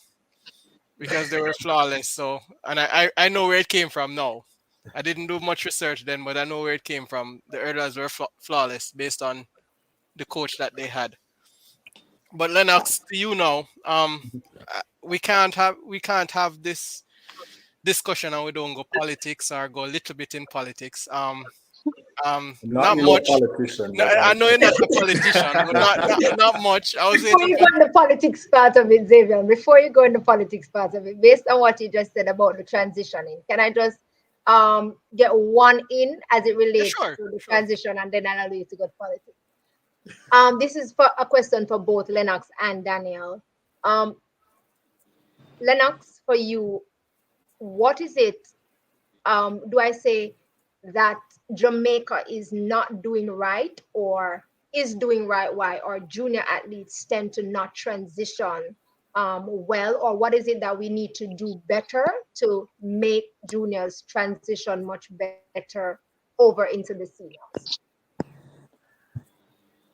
because they were flawless. So, and I know where it came from now. I didn't do much research then, but I know where it came from. The hurdlers were flawless based on the coach that they had. But Lennox, to you now, we can't have this discussion and we don't go politics or go a little bit in politics. I'm not Not really a much. politician, No, but I know you're not a politician, but not much. I was Before waiting you for. go in the politics part of it, Xavier, before you go in the politics part of it, based on what you just said about the transitioning, can I just get one in as it Yeah, relates sure, to the sure. transition, and then I'll allow you to go to politics. This is for a question for both Lennox and Danielle. Um, Lennox, for you, what is it? Do I say that Jamaica is not doing right or is doing right? Why? Or junior athletes tend to not transition well? Or what is it that we need to do better to make juniors transition much better over into the seniors?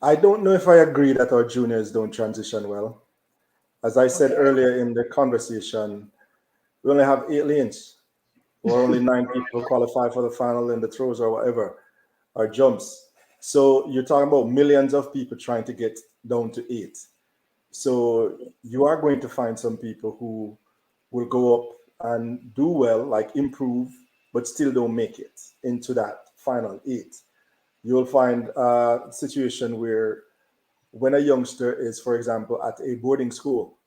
I don't know if I agree that our juniors don't transition well. As I said Okay. earlier in the conversation, we only have 8 lanes, or only 9 people qualify for the final in the throws or whatever, or jumps. So you're talking about millions of people trying to get down to 8. So you are going to find some people who will go up and do well, like improve, but still don't make it into that final 8. You'll find a situation where when a youngster is, for example, at a boarding school,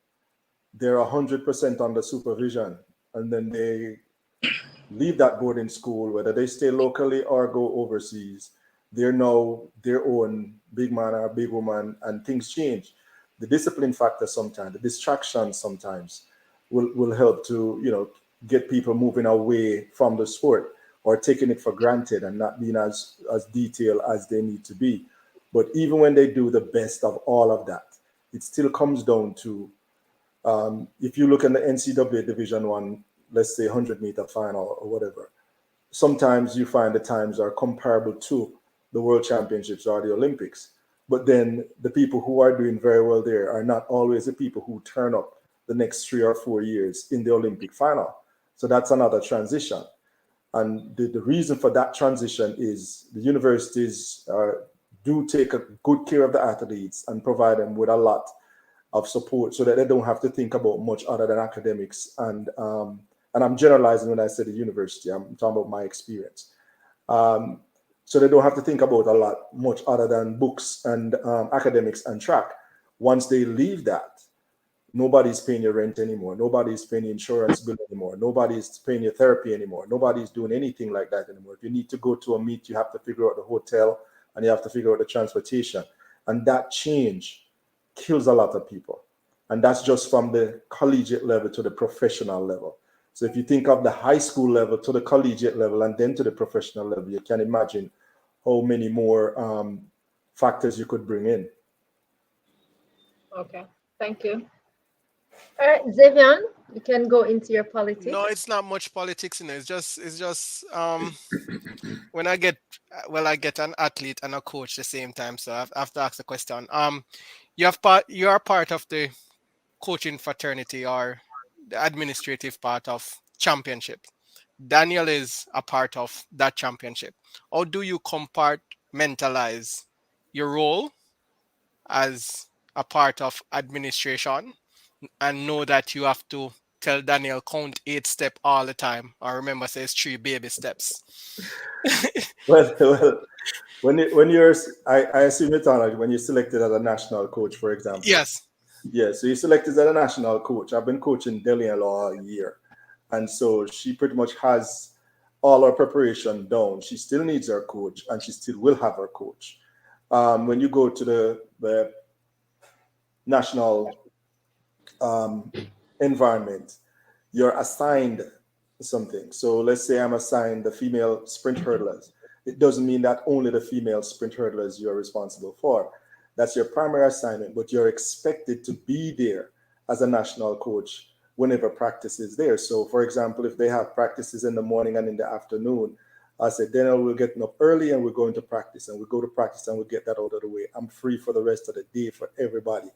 they're 100% under supervision, and then they leave that boarding school, whether they stay locally or go overseas, they're now their own big man or big woman, and things change. The discipline factor sometimes, the distractions sometimes will help to, get people moving away from the sport or taking it for granted and not being as detailed as they need to be. But even when they do the best of all of that, it still comes down to if you look in the NCAA Division One, let's say 100-meter final or whatever, sometimes you find the times are comparable to the World Championships or the Olympics. But then the people who are doing very well there are not always the people who turn up the next 3 or 4 years in the Olympic final. So that's another transition. And the reason for that transition is the universities do take a good care of the athletes and provide them with a lot of support so that they don't have to think about much other than academics. And I'm generalizing when I say the university, I'm talking about my experience. Um, so they don't have to think about a lot much other than books and academics and track. Once they leave that, nobody's paying your rent anymore. Nobody's paying your insurance bill anymore. Nobody's paying your therapy anymore. Nobody's doing anything like that anymore. If you need to go to a meet, you have to figure out the hotel and you have to figure out the transportation. And that change kills a lot of people. And that's just from the collegiate level to the professional level. So if you think of the high school level to the collegiate level and then to the professional level, you can imagine how many more factors you could bring in. Okay, thank you. All right, Zavian, you can go into your No, politics. it's not much politics in it. It's just when I get well, I get an athlete and a coach the same time, so I have to ask the question. You are part of the coaching fraternity or the administrative part of championship. Daniel is a part of that championship. How do you compartmentalize your role as a part of administration and know that you have to tell Daniel count 8 step all the time? I remember says 3 baby steps. Well, when you're, I assume it's on when you're selected as a national coach, for example. Yes. Yeah, so you're selected as a national coach. I've been coaching Danielle all year. And so she pretty much has all her preparation down. She still needs her coach and she still will have her coach. When you go to the national um, environment, you're assigned something. So let's say I'm assigned the female sprint hurdlers. It doesn't mean that only the female sprint hurdlers you're responsible for. That's your primary assignment, but you're expected to be there as a national coach whenever practice is there. So, for example, if they have practices in the morning and in the afternoon, I said, then we're getting up early and we're going to practice, and we go to practice and we get that out of the way. I'm free for the rest of the day for everybody.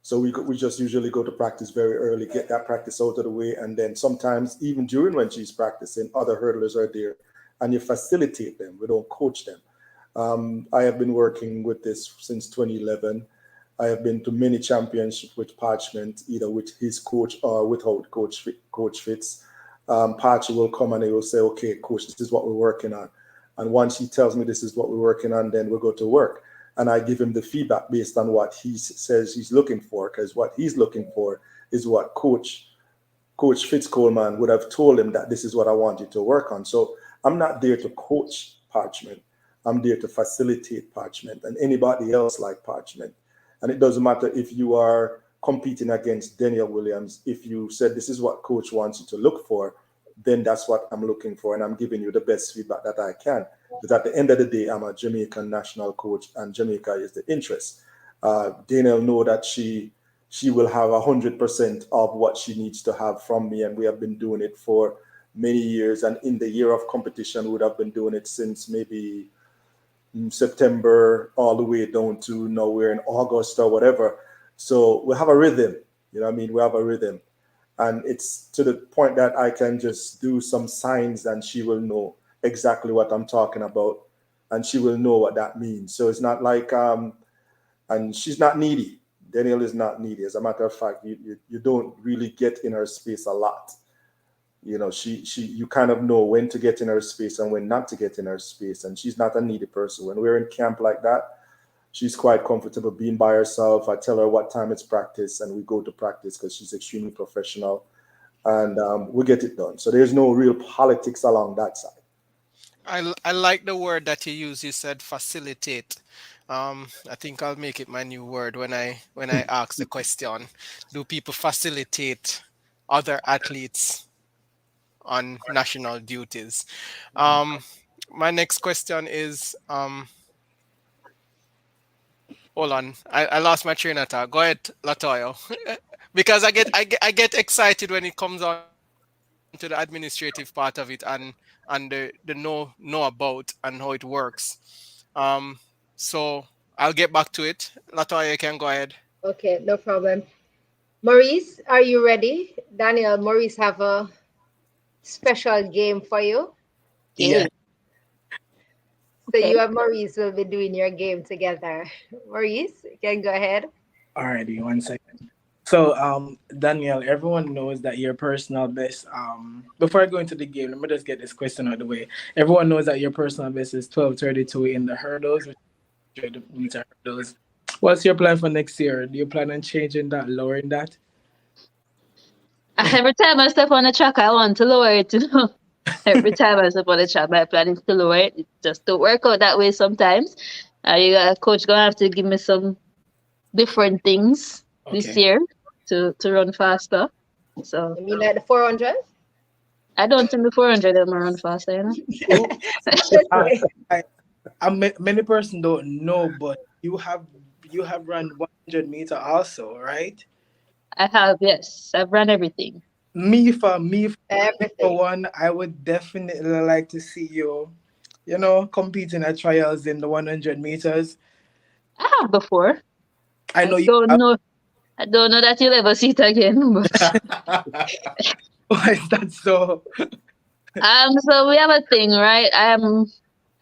So we just usually go to practice very early, get that practice out of the way, and then sometimes even during when she's practicing, other hurdlers are there, and you facilitate them. We don't coach them. I have been working with this since 2011. I have been to many championships with Parchment, either with his coach or without Coach Fitz. Parch will come and he will say, "Okay, coach, this is what we're working on." And once he tells me this is what we're working on, then we'll go to work and I give him the feedback based on what he says he's looking for, because what he's looking for is what Coach Fitz Coleman would have told him that this is what I want you to work on. So I'm not there to coach Parchment. I'm there to facilitate Parchment and anybody else like Parchment. And it doesn't matter if you are competing against Danielle Williams. If you said this is what coach wants you to look for, then that's what I'm looking for. And I'm giving you the best feedback that I can. Because at the end of the day, I'm a Jamaican national coach and Jamaica is the interest. Danielle know that she will have 100% of what she needs to have from me. And we have been doing it for many years. And in the year of competition, we would have been doing it since maybe September all the way down to now we're in August or whatever. So we have a rhythm, you know what I mean? We have a rhythm. And it's to the point that I can just do some signs and she will know exactly what I'm talking about and she will know what that means. So it's not like, and she's not needy. Danielle is not needy. As a matter of fact, you don't really get in her space a lot. You know, you kind of know when to get in her space and when not to get in her space. And she's not a needy person. When we're in camp like that, she's quite comfortable being by herself. I tell her what time it's practice and we go to practice because she's extremely professional and we get it done. So there's no real politics along that side. I like the word that you use. You said facilitate. I think I'll make it my new word when I ask the question. Do people facilitate other athletes on national duties? Um, my next question is hold on. I lost my train of thought. Go ahead, Latoya. Because I get excited when it comes on to the administrative part of it and the know about and how it works. So I'll get back to it. Latoya, you can go ahead. Okay, no problem. Maurice, are you ready? Daniel, Maurice have a special game for you. Yeah. Okay. So Okay. you and Maurice will be doing your game together. Maurice, you can go ahead. Alrighty, one second. So, Danielle, everyone knows that your personal best. Before I go into the game, let me just get this question out of the way. Everyone knows that your personal best is 12:32 in the hurdles, which is 100-meter hurdles. What's your plan for next year? Do you plan on changing that, lowering that? Every time I step on the track, I want to lower it. Every time I step on the track, my plan is to lower it. It just don't work out that way sometimes. You got coach gonna have to give me some different things this Okay. year to run faster. So You mean like the 400? I don't think the 400 I'm gonna run faster, you know. Oh, Just uh, wait. many person don't know, but you have run 100-meter also, right? I have, yes, I've run everything. Me for Everything. one, I would definitely like to see you, competing at trials in the 100 meters. I have before. I I know you don't have. know. I don't know that you'll ever see it again. But Why is that so? so we have a thing, right?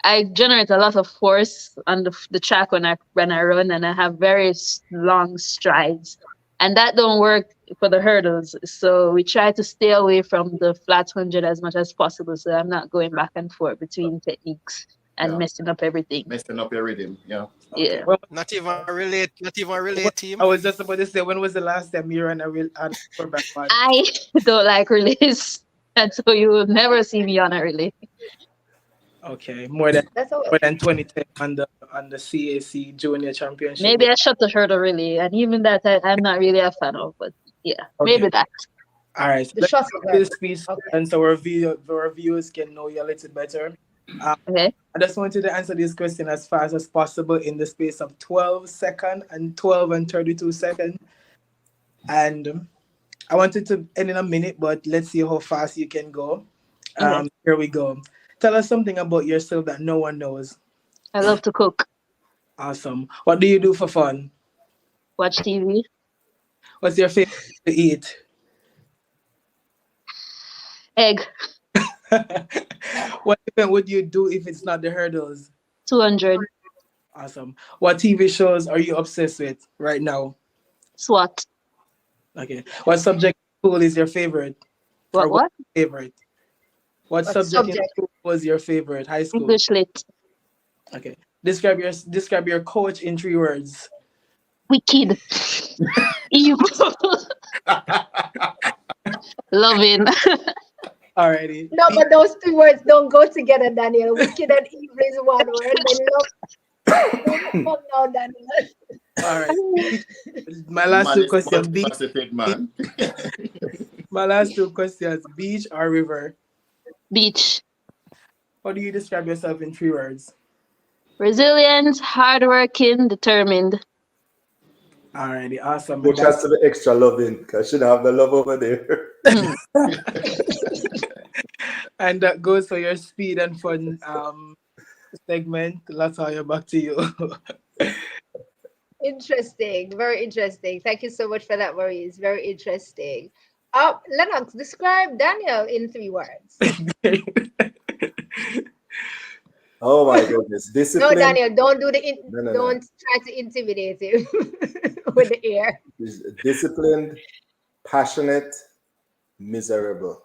I generate a lot of force on the track when I run, and I have very long strides, and that don't work for the hurdles. So we try to stay away from the flat 100 as much as possible, so I'm not going back and forth between techniques and Yeah, messing up everything. messing up your rhythm. Yeah. Okay. Yeah, Well, Not even relate team. I was just about to say, when was the last time you ran a quarterback one? I don't like release, and so you will never see me on a relay. Okay, more than That's all. more than 2010 on the CAC Junior Championship. Maybe I shot the hurdle relay, and even that I'm not really a fan of. But yeah, Okay. maybe that. All right. So The let's shuttle do level. this piece, Okay. and so our viewers can know you a little better. Um, Okay. I just want you to answer this question as fast as possible in the space of 12 seconds and 12 and 32 seconds. And I want it to end in a minute, but let's see how fast you can go. Okay. Here we go. Tell us something about yourself that no one knows. I love to cook, Awesome. What do you do for fun? watch TV, What's your favorite to eat? egg, What event would you do if it's not the hurdles? 200, Awesome. What TV shows are you obsessed with right now? SWAT. Okay. What subject in school is your favorite? Or What? what What? favorite? What What subject in subject? school was your favorite? High school. English lit. Okay. Describe your coach in 3 words. Wicked. Evil. Loving. Alrighty. No, but those two words don't go together, Daniel. Wicked and evil is one word. Then love now, Daniel. All right. My last Man two is questions. multifaceted, man. My last two questions. Beach or river? Beach. How do you describe yourself in 3 words? Resilient, hardworking, determined. Alrighty. Awesome. Which has to be extra loving because she don't have the love over there. Hmm. And that goes for your speed and fun segment. Latoya, back to you. Interesting. Very interesting. Thank you so much for that, Maurice. Very interesting. Lennox, describe Daniel in 3 words. Oh my goodness. No, Discipline. Daniel, don't No. don't try to intimidate him with the air. Disciplined, passionate, miserable.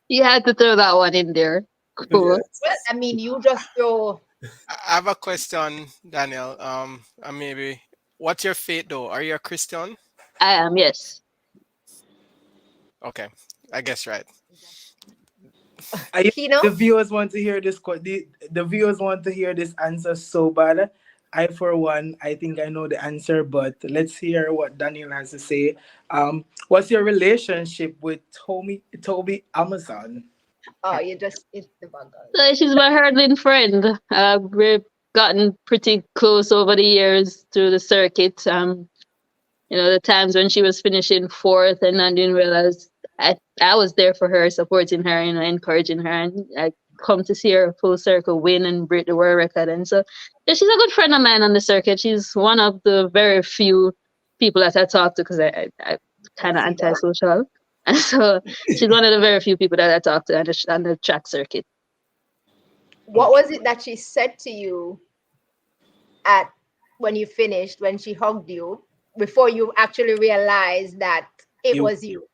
You had to throw that one in there. Cool. Yes. Well, I mean, you just throw. I have a question, Daniel. And maybe what's your faith though? Are you a Christian? I am, yes. Okay, I guess right. Kino? The viewers want to hear this. The viewers want to hear this answer so bad. I, for one, I think I know the answer, but let's hear what Daniel has to say. What's your relationship with Toby Amazon? Oh, you just it's the bugger. So she's my hurdling friend. We're gotten pretty close over the years through the circuit. The times when she was finishing fourth and I didn't realize I was there for her, supporting her, encouraging her, and I come to see her full circle win and break the world record. And so yeah, she's a good friend of mine on the circuit. She's one of the very few people that I talk to because I kind of antisocial. And so she's one of the very few people that I talk to on the track circuit. What was it that she said to you when you finished, when she hugged you, before you actually realized that it was you?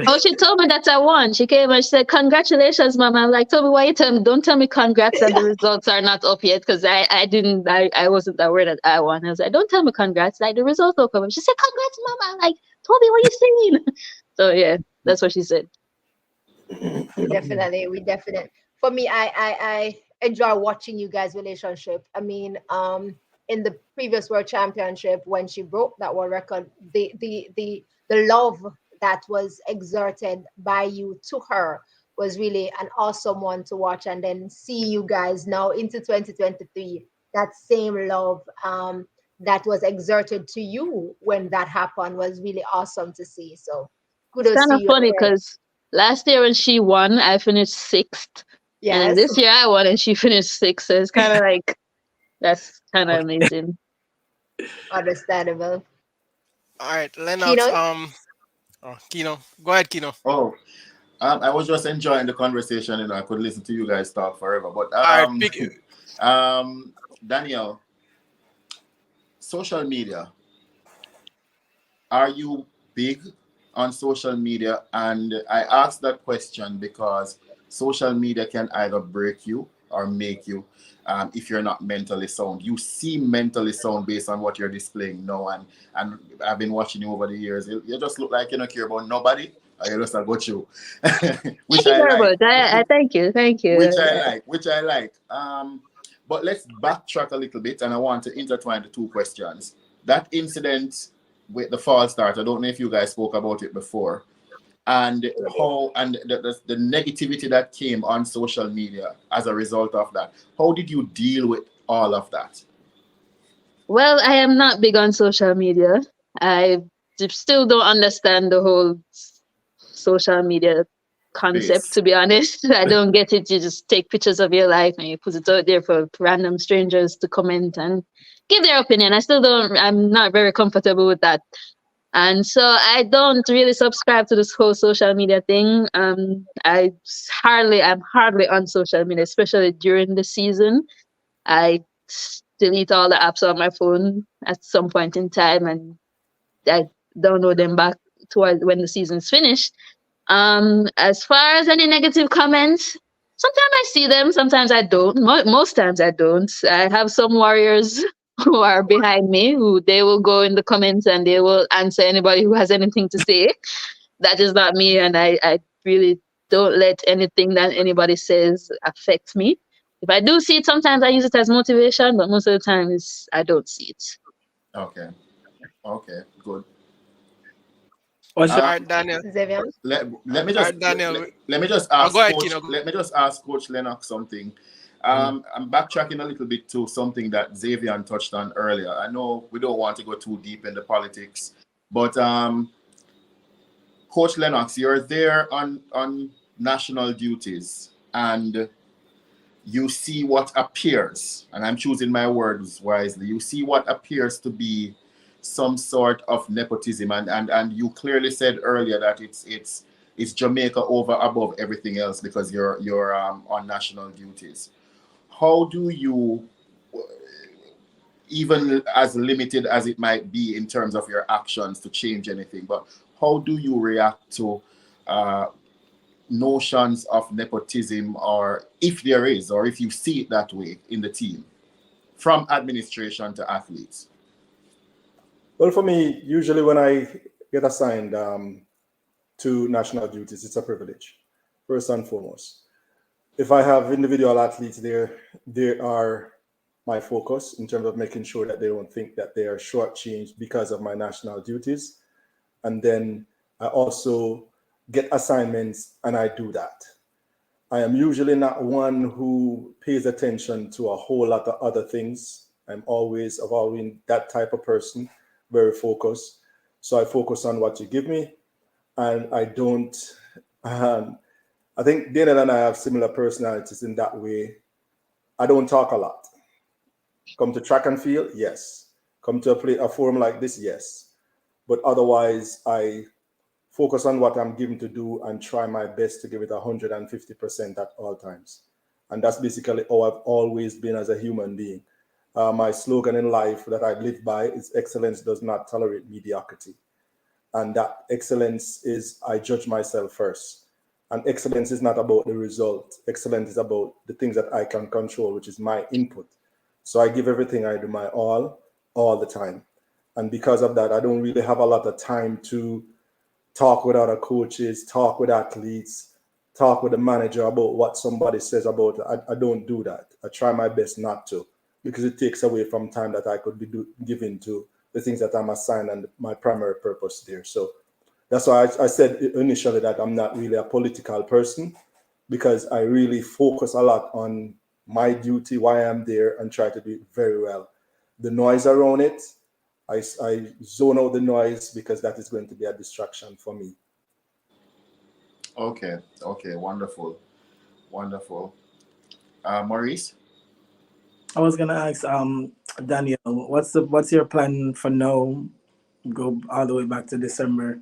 Oh, she told me that I won. She came and she said, "Congratulations, Mama." I'm like, "Toby, why you tell me? Don't tell me congrats that the results are not up yet," because I wasn't aware that I won. I was like, "Don't tell me congrats, like the results don't come." She said, "Congrats, Mama." I'm like, "Toby, what you saying?" So yeah, that's what she said. We definitely. For me, I enjoy watching you guys' relationship. I mean, in the previous World Championship, when she broke that world record, the love that was exerted by you to her was really an awesome one to watch. And then see you guys now into 2023, that same love that was exerted to you when that happened was really awesome to see. So It's kudos kind to of you funny again. because last year when she won, I finished sixth. And then Yes. this year I won and she finished sixth. So it's kind of like, that's kind of amazing. Understandable. All right, Lennox. Kino? Kino, go ahead, Kino. Oh, I was just enjoying the conversation. I could listen to you guys talk forever. But All right, pick. Danielle, social media. Are you big on social media? And I asked that question because social media can either break you or make you if you're not mentally sound. You seem mentally sound based on what you're displaying now. And I've been watching you over the years. You just look like you don't care about nobody. Or you just about you. Which Thank you I very like. much. I thank you. Which I like. But let's backtrack a little bit, and I want to intertwine the two questions. That incident with the false start, I don't know if you guys spoke about it before, and how and the negativity that came on social media as a result of that. How did you deal with all of that? Well, I am not big on social media. I still don't understand the whole social media concept, Base. to be honest. I don't get it. You just take pictures of your life and you put it out there for random strangers to comment and give their opinion. I'm not very comfortable with that. And so I don't really subscribe to this whole social media thing. I'm hardly on social media, especially during the season. I delete all the apps on my phone at some point in time, and I download them back towards when the season's finished. As far as any negative comments, sometimes I see them, sometimes I don't. Most times I don't. I have some warriors who are behind me who they will go in the comments and they will answer anybody who has anything to say. That is not me, and I really don't let anything that anybody says affect me. If I do see it, sometimes I use it as motivation, but most of the time I don't see it. Okay. Okay. Good. What's All your right, Daniel. Zavian? Let me All just right, Daniel. let me just Go ask ahead, Coach. Kino. Let me just ask Coach Lennox something. I'm backtracking a little bit to something that Zavian touched on earlier. I know we don't want to go too deep in the politics, but Coach Lennox, you're there on national duties, and you see what appears, and I'm choosing my words wisely. You see what appears to be some sort of nepotism, and you clearly said earlier that it's Jamaica over above everything else because you're on national duties. How do you, even as limited as it might be in terms of your actions, to change anything, but how do you react to uh, notions of nepotism, or if there is, or if you see it that way in the team, from administration to athletes? Well, for me, usually when I get assigned to national duties, it's a privilege, first and foremost. If I have individual athletes there, they are my focus in terms of making sure that they don't think that they are shortchanged because of my national duties. And then I also get assignments and I do that. I am usually not one who pays attention to a whole lot of other things. I've always been that type of person, very focused. So I focus on what you give me, and I don't. Um, I think Daniel and I have similar personalities in that way. I don't talk a lot. Come to track and field, yes. Come to a forum like this, yes. But otherwise, I focus on what I'm given to do and try my best to give it 150% at all times. And that's basically how I've always been as a human being. My slogan in life that I live by is excellence does not tolerate mediocrity. And that excellence is I judge myself first. And excellence is not about the result. Excellence is about the things that I can control, which is my input. So I give everything I do my all the time. And because of that, I don't really have a lot of time to talk with other coaches, talk with athletes, talk with the manager about what somebody says about it. I don't do that. I try my best not to because it takes away from time that I could be giving to the things that I'm assigned and my primary purpose there. So that's why I said initially that I'm not really a political person because I really focus a lot on my duty, why I'm there, and try to do it very well. The noise around it, I zone out the noise because that is going to be a distraction for me. Okay, okay, wonderful, wonderful. Maurice? I was gonna ask Danielle, what's your plan for now? Go all the way back to December.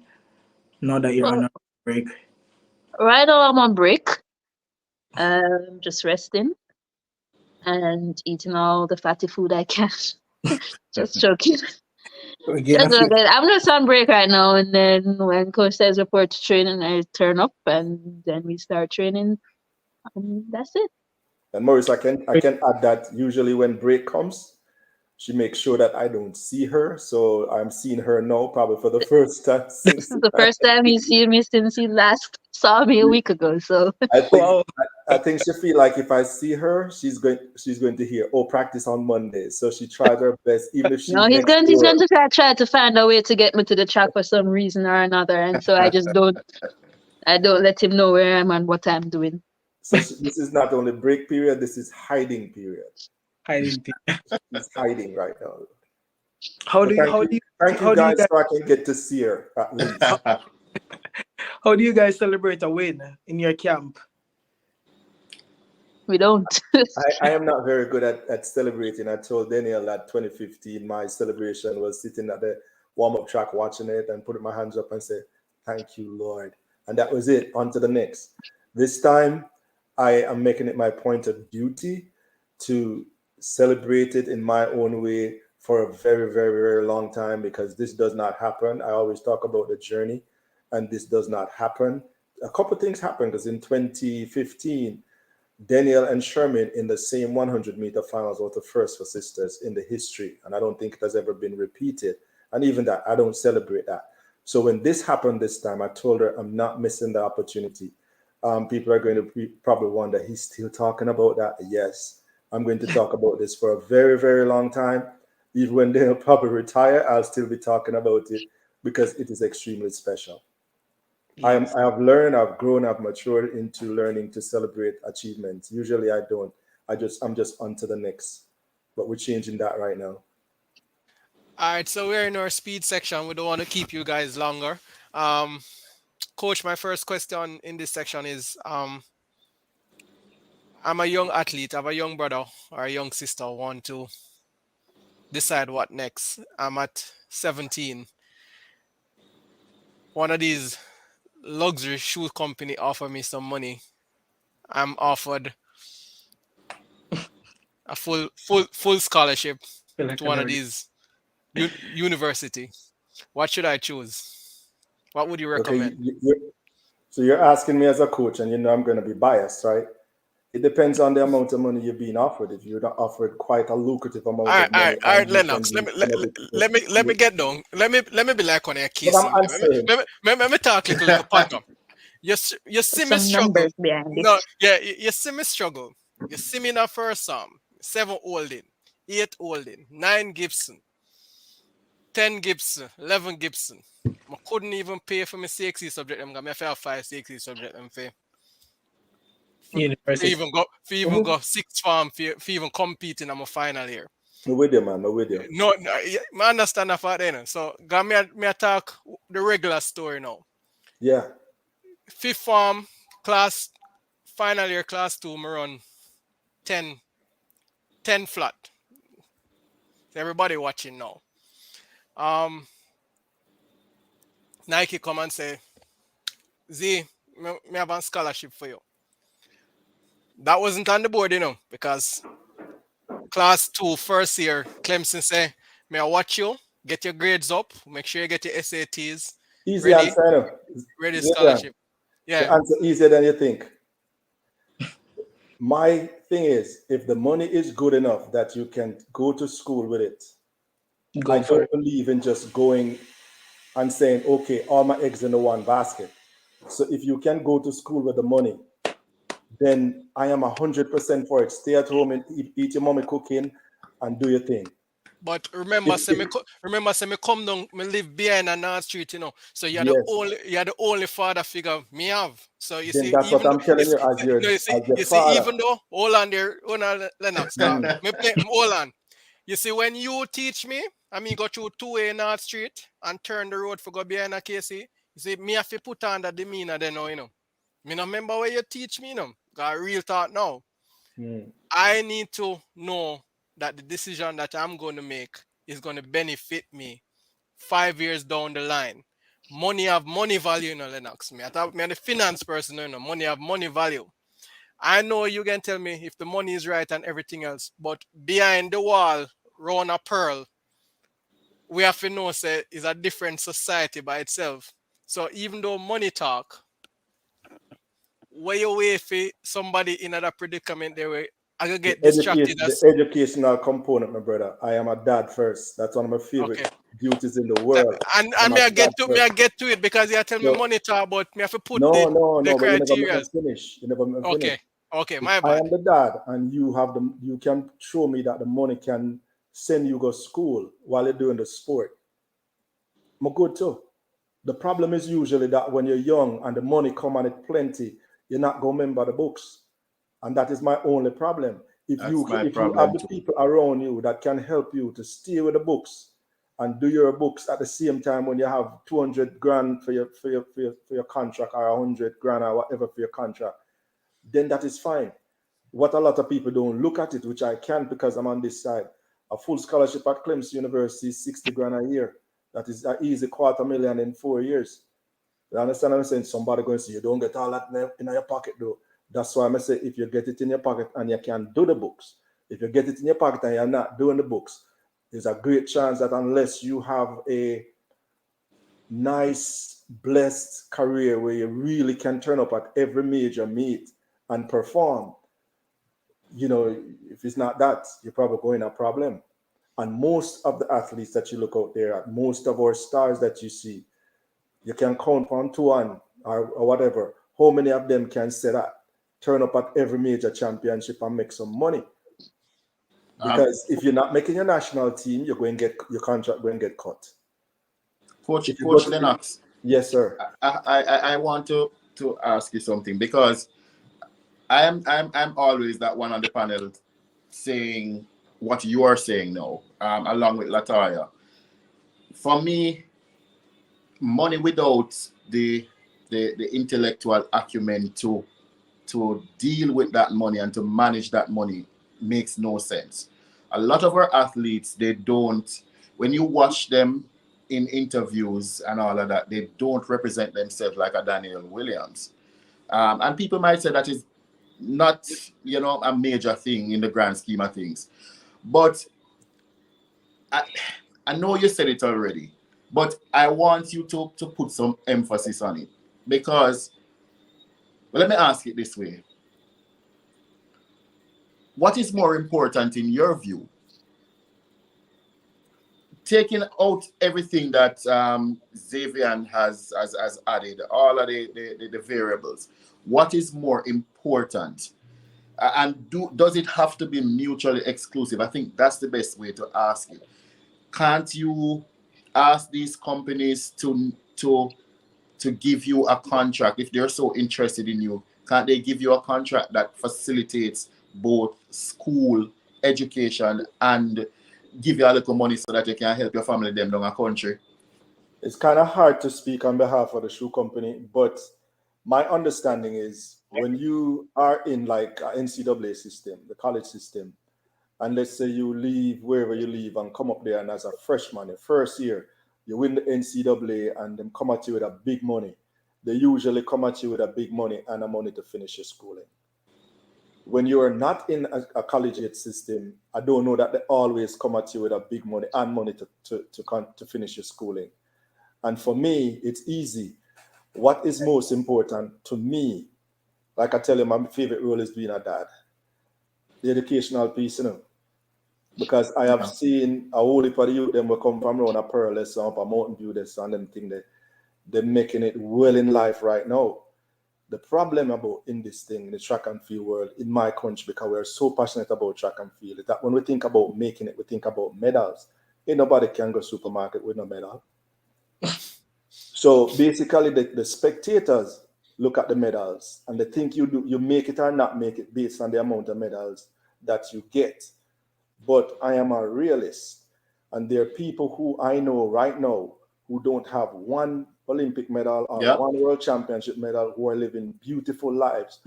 Now that you're on Well, a break. right now I'm on break. Just resting and eating all the fatty food I can. Just joking. Again, Just joking. I'm just on break right now, and then when coach says report to training, I turn up, and then we start training, and that's it. And Maurice, I can add that usually when break comes, she makes sure that I don't see her. So I'm seeing her now, probably for the first time This since is the first time you see me since you last saw me a week ago. So I think wow. I think she feel like if I see her, she's going to hear, oh, practice on Monday. So she tried her best, even if no, she's next he's door. going to try to find a way to get me to the track for some reason or another, and so I don't let him know where I am and what I'm doing. So this is not only break period, this is hiding period. Hiding thing. She's hiding right now. How So do you how do you thank you how do you guys, guys so I can get to see her at least. how do you guys celebrate a win in your camp? We don't. I am not very good at celebrating. I told Danielle that 2015, my celebration was sitting at the warm up track watching it and putting my hands up and say, thank you, Lord. And that was it. On to the next. This time, I am making it my point of duty to celebrate it in my own way for a very, very, very long time because this does not happen. I always talk about the journey, and this does not happen. A couple of things happened because in 2015, Danielle and Sherman in the same 100-meter finals were the first for sisters in the history, and I don't think it has ever been repeated. And even that, I don't celebrate that. So when this happened this time, I told her I'm not missing the opportunity. People are going to probably wonder, he's still talking about that. Yes, I'm going to talk about this for a very, very long time. Even when they'll probably retire, I'll still be talking about it because it is extremely special. Yes. I have learned, I've grown, I've matured into learning to celebrate achievements. Usually I don't. I'm just on to the next. But we're changing that right now. All right, so we're in our speed section. We don't want to keep you guys longer. Um, Coach, my first question in this section is I'm a young athlete, I have a young brother or a young sister, want to decide what next. I'm at 17. One of these luxury shoe company offer me some money. I'm offered a full scholarship Feel to like one an of already. these university. What should I choose? What would you Okay, recommend? so you're asking me as a coach, and you know I'm going to be biased, right? It depends on the amount of money you're being offered. If you're not offered quite a lucrative amount of money, All right, and you can Lennox. be a little bit Let me get down. Let me be like on your but case. I'm answering. Let me talk little partner. You Put see me some struggle. numbers behind No, it. yeah, you see me struggle. You see me in the first 7 holding, 8 holding, 9 Gibson, 10 Gibson, 11 Gibson. I couldn't even pay for my CXC subject. I'm gonna have 5 CXC subject. I'm University. For even go sixth form, for even compete in my final year. I'm with you, man. I'm with you. No, I understand that part then. So, got me a talk the regular story now. Yeah. Fifth form class, final year class 2, me run 10, 10 flat. So everybody watching now. Nike come and say, Z, me have a scholarship for you. That wasn't on the board, because class 2, first year, Clemson say, may I watch you, get your grades up, make sure you get your SATs Easy ready, answer, I know. ready Yeah. scholarship. The Yeah. answer easier than you think. My thing is, if the money is good enough that you can go to school with it, I Go for don't it. believe in just going and saying, okay, all my eggs in the one basket. So if you can go to school with the money, then I am 100% for it. Stay at home and eat your mommy cooking and do your thing. But remember, If, say me, say me come down, me live behind a North Street, So yes, you're the only father figure me have. So you then see, that's what even though I'm telling you as your no, your you see, father. even though hold on there, hold on, Lennox, hold on. You see, when you teach me, I mean, go through 2A North Street and turn the road for go behind a KC. You see, me have to put on that demeanor then, Me not remember where you teach me, Got real thought now. Hmm. I need to know that the decision that I'm going to make is going to benefit me 5 years down the line. Money have money value, Lennox. Me, I thought me the finance person, money have money value. I know you can tell me if the money is right and everything else, but behind the wall, round a pearl, we have to know say is a different society by itself. So even though money talk, where you wait for somebody in another predicament, they will I gonna get distracted The as educational component, my brother. I am a dad first. That's one of my favorite okay. duties in the world. And I'm a dad me I first. get to it because you tell me So money talk, but me have to put no, the no, but you never let me criteria. finish. You never let me finish. Okay. Okay, If my I bad. am the dad and you can show me that the money can send you go school while you're doing the sport, I'm good too. The problem is usually that when you're young and the money come and it plenty, you're not gonna remember the books. And that is my only problem. That's my If you have problem the too. people around you that can help you to stay with the books and do your books at the same time when you have 200 grand for your contract or 100 grand or whatever for your contract, then that is fine. What a lot of people don't look at it, which I can because I'm on this side. A full scholarship at Clemson University is 60 grand a year. That is an easy 250,000 in 4 years. You understand what I'm saying? Somebody going to say, you don't get all that in your pocket though. That's why I'm say if you get it in your pocket and you can do the books, if you get it in your pocket and you're not doing the books, there's a great chance that unless you have a nice, blessed career where you really can turn up at every major meet and perform, if it's not that, you're probably going to have a problem. And most of the athletes that you look out there at, most of our stars that you see, you can count on two on or whatever. How many of them can say that? Turn up at every major championship and make some money. Um, Because if you're not making your national team, you're going to get your contract going to get cut. If you go Coach to Lennox, yes, sir. I want to ask you something because I'm always that one on the panel saying what you are saying now, along with Latoya. For me, money without the intellectual acumen to deal with that money and to manage that money makes no sense. A lot of our athletes, they don't, when you watch them in interviews and all of that, they don't represent themselves like a Danielle Williams. And people might say that is not, a major thing in the grand scheme of things. But I, I know you said it already, but I want you to put some emphasis on it because, well, let me ask it this way. What is more important in your view? Taking out everything that Zavian has added, all of the variables, what is more important? And does it have to be mutually exclusive? I think that's the best way to ask it. Can't you ask these companies to give you a contract if they're so interested in you? Can't they give you a contract that facilitates both school, education, and give you a little money so that you can help your family them down a country? It's kind of hard to speak on behalf of the shoe company, but my understanding is when you are in like a NCAA system, the college system, and let's say you leave wherever you leave and come up there and as a freshman, your first year, you win the NCAA and them come at you with a big money. They usually come at you with a big money and a money to finish your schooling. When you are not in a collegiate system, I don't know that they always come at you with a big money and money to finish your schooling. And for me, it's easy. What is most important to me, like I tell you, my favorite role is being a dad. The educational piece, because I have seen a whole heap of the youth them will come from around a Pearl lesson up a Mountain View lesson and them think that they're making it well in life right now. The problem about in this thing, in the track and field world, in my country, because we're so passionate about track and field, is that when we think about making it, we think about medals. Ain't nobody can go supermarket with no medal. So basically, the spectators look at the medals and they think you make it or not make it based on the amount of medals that you get. But I am a realist, and there are people who I know right now who don't have one Olympic medal or one World Championship medal who are living beautiful lives.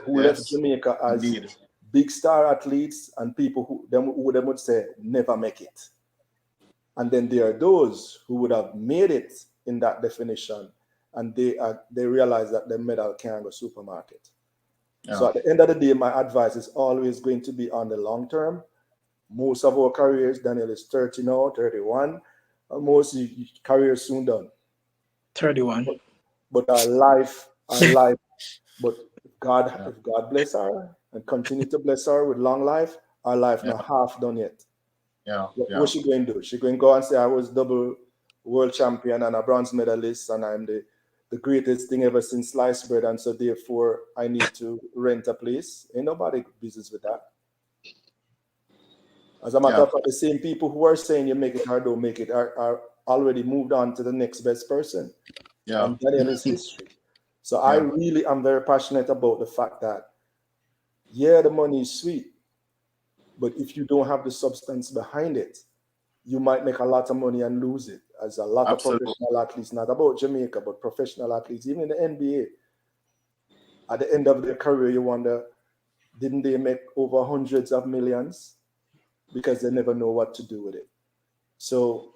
Who left Jamaica as Indeed. big star athletes and people who them would say never make it. And then there are those who would have made it in that definition, and they realize that the medal can't go supermarket. So at the end of the day, my advice is always going to be on the long term. Most of our careers, Danielle is 30 now, 31. Most careers soon done. 31. But our life, but if God bless her and continue to bless her with long life, our life not half done yet. What she going to do? She going to go and say, I was double world champion and a bronze medalist, and I'm the greatest thing ever since sliced bread, and so therefore I need to rent a place. Ain't nobody business with that. As a matter of fact, the same people who are saying you make it or don't make it are already moved on to the next best person. And Danielle is history. So I really am very passionate about the fact that, the money is sweet, but if you don't have the substance behind it, you might make a lot of money and lose it. As a lot of professional athletes, not about Jamaica, but professional athletes, even in the NBA, at the end of their career, you wonder, didn't they make over hundreds of millions? Because they never know what to do with it. So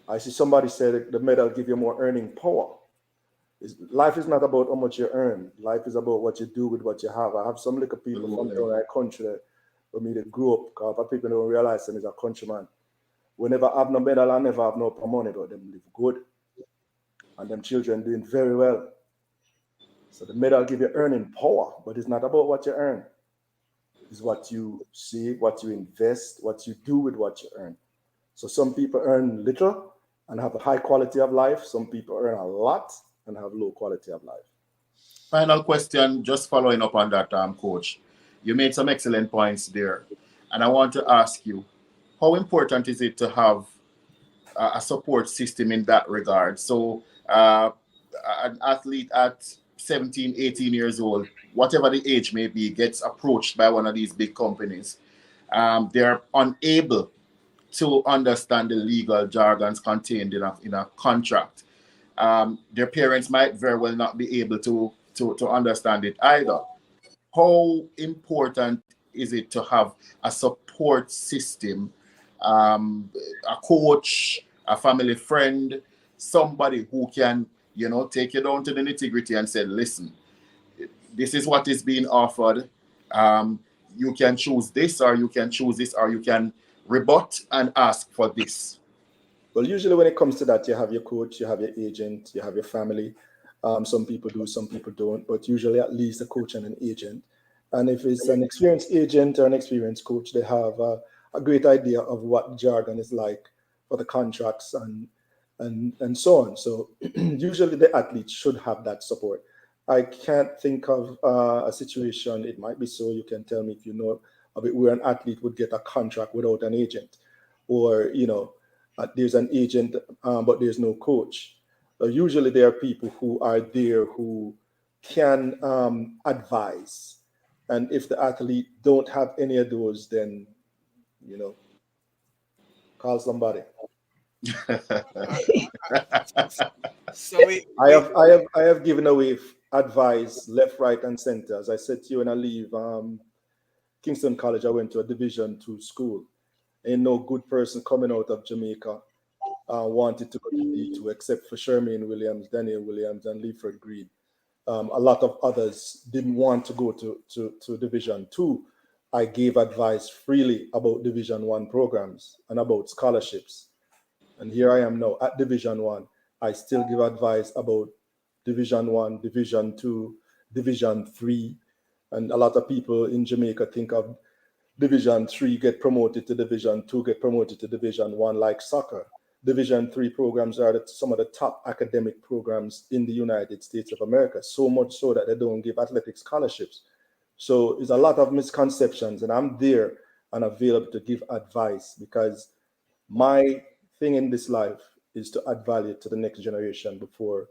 I see somebody said the medal give you more earning power. Life is not about how much you earn. Life is about what you do with what you have. I have some little people from the country that for me they grew up, because people don't realize them as a countryman. We never have no medal and never have no money, but them live good. And them children doing very well. So the medal give you earning power, but it's not about what you earn. It's what you see, what you invest, what you do with what you earn. So some people earn little and have a high quality of life. Some people earn a lot and have low quality of life. Final question, just following up on that, Coach. You made some excellent points there. And I want to ask you, how important is it to have a support system in that regard? So an athlete at 17, 18 years old, whatever the age may be, gets approached by one of these big companies. They're unable to understand the legal jargons contained in a contract. Their parents might very well not be able to understand it either. How important is it to have a support system, a coach, a family friend, somebody who can, take you down to the nitty-gritty and say, listen, this is what is being offered. You can choose this, or you can choose this, or you can rebut and ask for this. Well, usually when it comes to that, you have your coach, you have your agent, you have your family. Some people do, some people don't, but usually at least a coach and an agent. And if it's an experienced agent or an experienced coach, they have a great idea of what jargon is like for the contracts and so on. So usually the athlete should have that support. I can't think of a situation, it might be so, you can tell me if you know of it, where an athlete would get a contract without an agent, or, there's an agent, but there's no coach. Usually there are people who are there who can advise. And if the athlete don't have any of those, then you know, call somebody. Uh, so I have I have I have given away advice left, right, and center. As I said to you when I leave Kingston College, I went to a Division 2 school. Ain't no good person coming out of Jamaica wanted to go to D2 except for Sherman Williams, Danielle Williams, and Leaford Green. A lot of others didn't want to go to Division 2. I gave advice freely about Division 1 programs and about scholarships. And here I am now at Division 1. I still give advice about Division 1, Division 2, Division 3. And a lot of people in Jamaica think of Division 3 get promoted to Division 2, get promoted to Division 1 like soccer. Division 3 programs are some of the top academic programs in the United States of America, so much so that they don't give athletic scholarships. So there's a lot of misconceptions, and I'm there and available to give advice because my thing in this life is to add value to the next generation before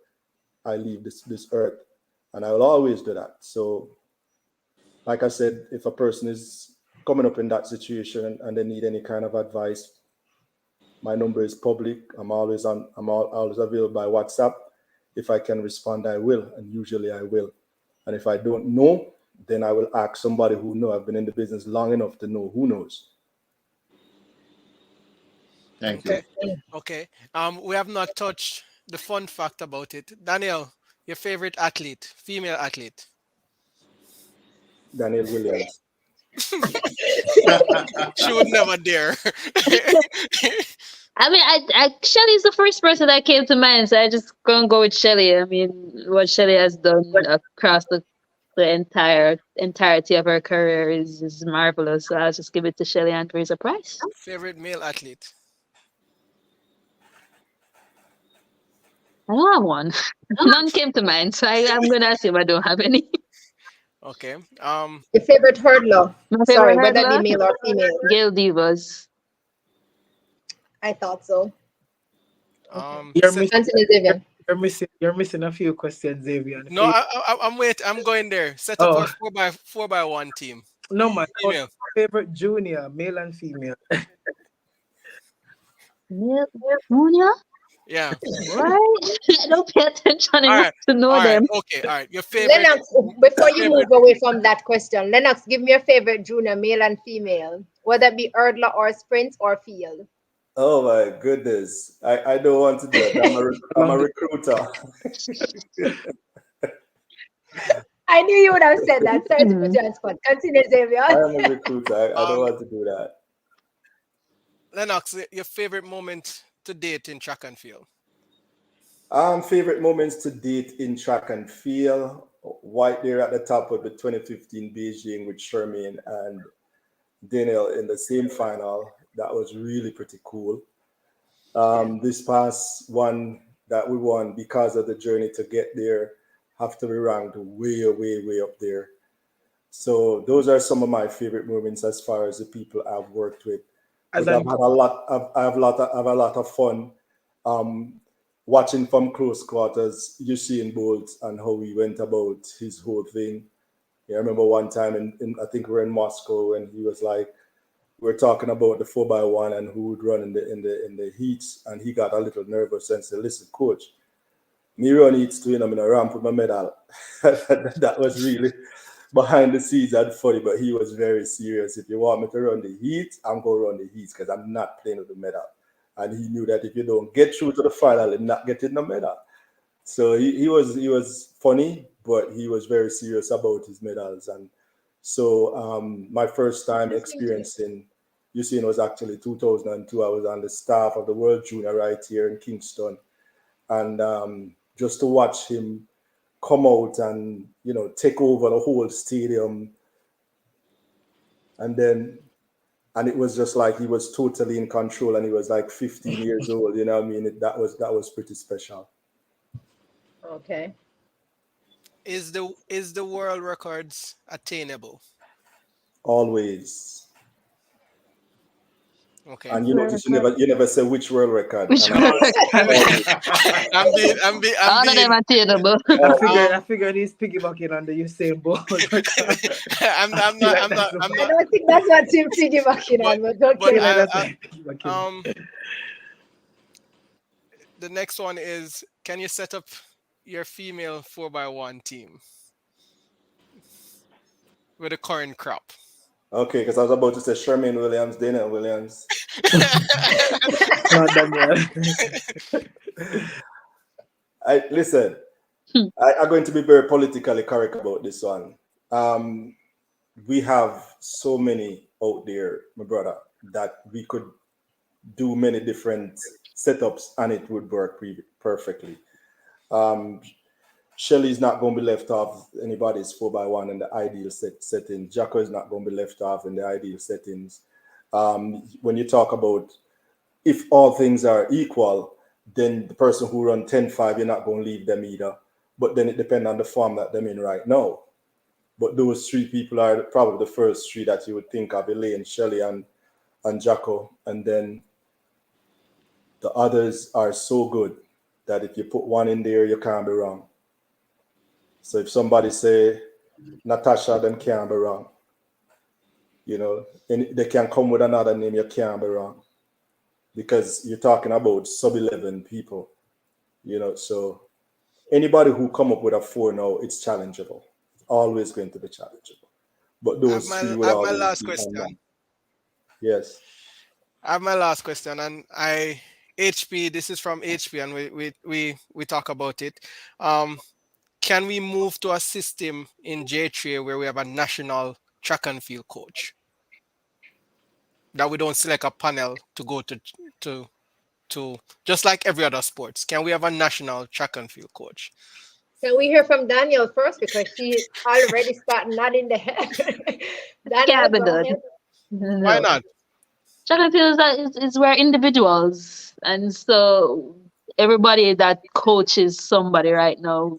I leave this earth. And I will always do that. So, like I said, if a person is coming up in that situation and they need any kind of advice, my number is public. I'm always available by WhatsApp. If I can respond, I will, and usually I will. And if I don't know, then I will ask somebody who know. I've been in the business long enough to know who knows. Thank you. okay, okay. We have not touched the fun fact about it. Danielle, your favorite athlete, female athlete. Daniel Williams. She would never dare. I mean, Shelly's the first person that came to mind, so I just gonna go with Shelly. I mean, what Shelly has done across the entirety of her career is marvelous. So I'll just give it to Shelly and raise a price. Favorite male athlete. I don't have one. None came to mind, so I'm gonna assume I don't have any. Okay. Your favorite hurdler? My favorite Sorry, whether it be hurdler, male or female. Gail Divas. I thought so. Okay. You're Set, missing. Continue, Zavian. You're missing a few questions, Zavian. no, I'm wait. I'm going there. Set up a Oh four by one team. no, man. Oh, Female. favorite junior, male and female. Junior? Yeah. What? I don't pay attention All enough right. to know All right. them. Okay. All right. Your favorite. Lennox, before you Favorite. move away from that question, Lennox, give me your favorite junior, male and female, whether it be hurdler or sprint or field. Oh my goodness. I don't want to do that. I'm a Long recruiter. I knew you would have said that. Sorry to put Mhm. you on spot. Continue, I Zavian. am a recruiter. I don't Um, want to do that. Lennox, your favorite moment to date in track and field. Favorite moments to date in track and field. Right there at the top of the 2015 Beijing with Sherman and Danielle in the same final. That was really pretty cool. Yeah. This past one that we won because of the journey to get there have to be ranked way, way, way up there. So those are some of my favorite moments as far as the people I've worked with. as But I've an had a lot. I have a lot of fun um, watching from close quarters Usain Bolt and how he went about his whole thing. Yeah, I remember one time I think we were in Moscow and he was like, we are talking about the 4x1 and who would run in the heats, and he got a little nervous and said, "Listen, coach, me run heats too, and I'm in a ramp with my medal." That was really behind the scenes and funny, but he was very serious. If you want me to run the heat, I'm going to run the heats because I'm not playing with the medal. And he knew that if you don't get through to the final, you're not getting the medal. So he was funny, but he was very serious about his medals. And so my first time Listening to you. experiencing Usain was actually 2002. I was on the staff of the World Junior right here in Kingston, and just to watch him come out and take over the whole stadium, and then and it was just like he was totally in control, and he was like 15 years old. You know what I mean? That was pretty special. Okay. Is the world records attainable? Always. Okay. And you notice you never say which world record. Which And No, I'm all of them being, attainable. I figured he's piggybacking on the Usain Bolt record. I'm I feel not, like I'm not, that's the I'm I not, don't think that's what Tim piggybacking but, on, but but feel like okay. that's what he's piggybacking. the next one is, can you set up your female 4x1 team with the current crop? okay, because I was about to say Sherman Williams, Dana Williams. Not Danielle. Listen, I'm going to be very politically correct about this one. We have so many out there, my brother, that we could do many different setups and it would work perfectly. Um, Shelly's not going to be left off anybody's 4x1 in the ideal setting. Jacko is not going to be left off in the ideal settings. When you talk about if all things are equal, then the person who run 10-5, you're not going to leave them either. But then it depends on the form that they're in right now. But those three people are probably the first three that you would think of: Elaine, Shelly, and Jacko. And then the others are so good that if you put one in there, you can't be wrong. So if somebody say Natasha, them can't be wrong. You know, and they can come with another name, you can't be wrong. Because you're talking about sub-11 people. You know, so anybody who come up with a 4 now, it's challengeable. It's always going to be challengeable. But I have those my, three I will have my always last be on question. that. Yes. I have my last question, and HP. This is from HP, and we talk about it. Um, can we move to a system in J3 where we have a national track and field coach, that we don't select a panel to go to to just like every other sports? Can we have a national track and field coach? Can we hear from Danielle first because she already started nodding the head. Danielle, Can't be go done. ahead. Why No. not? Track and field is that is where individuals, and so everybody that coaches somebody right now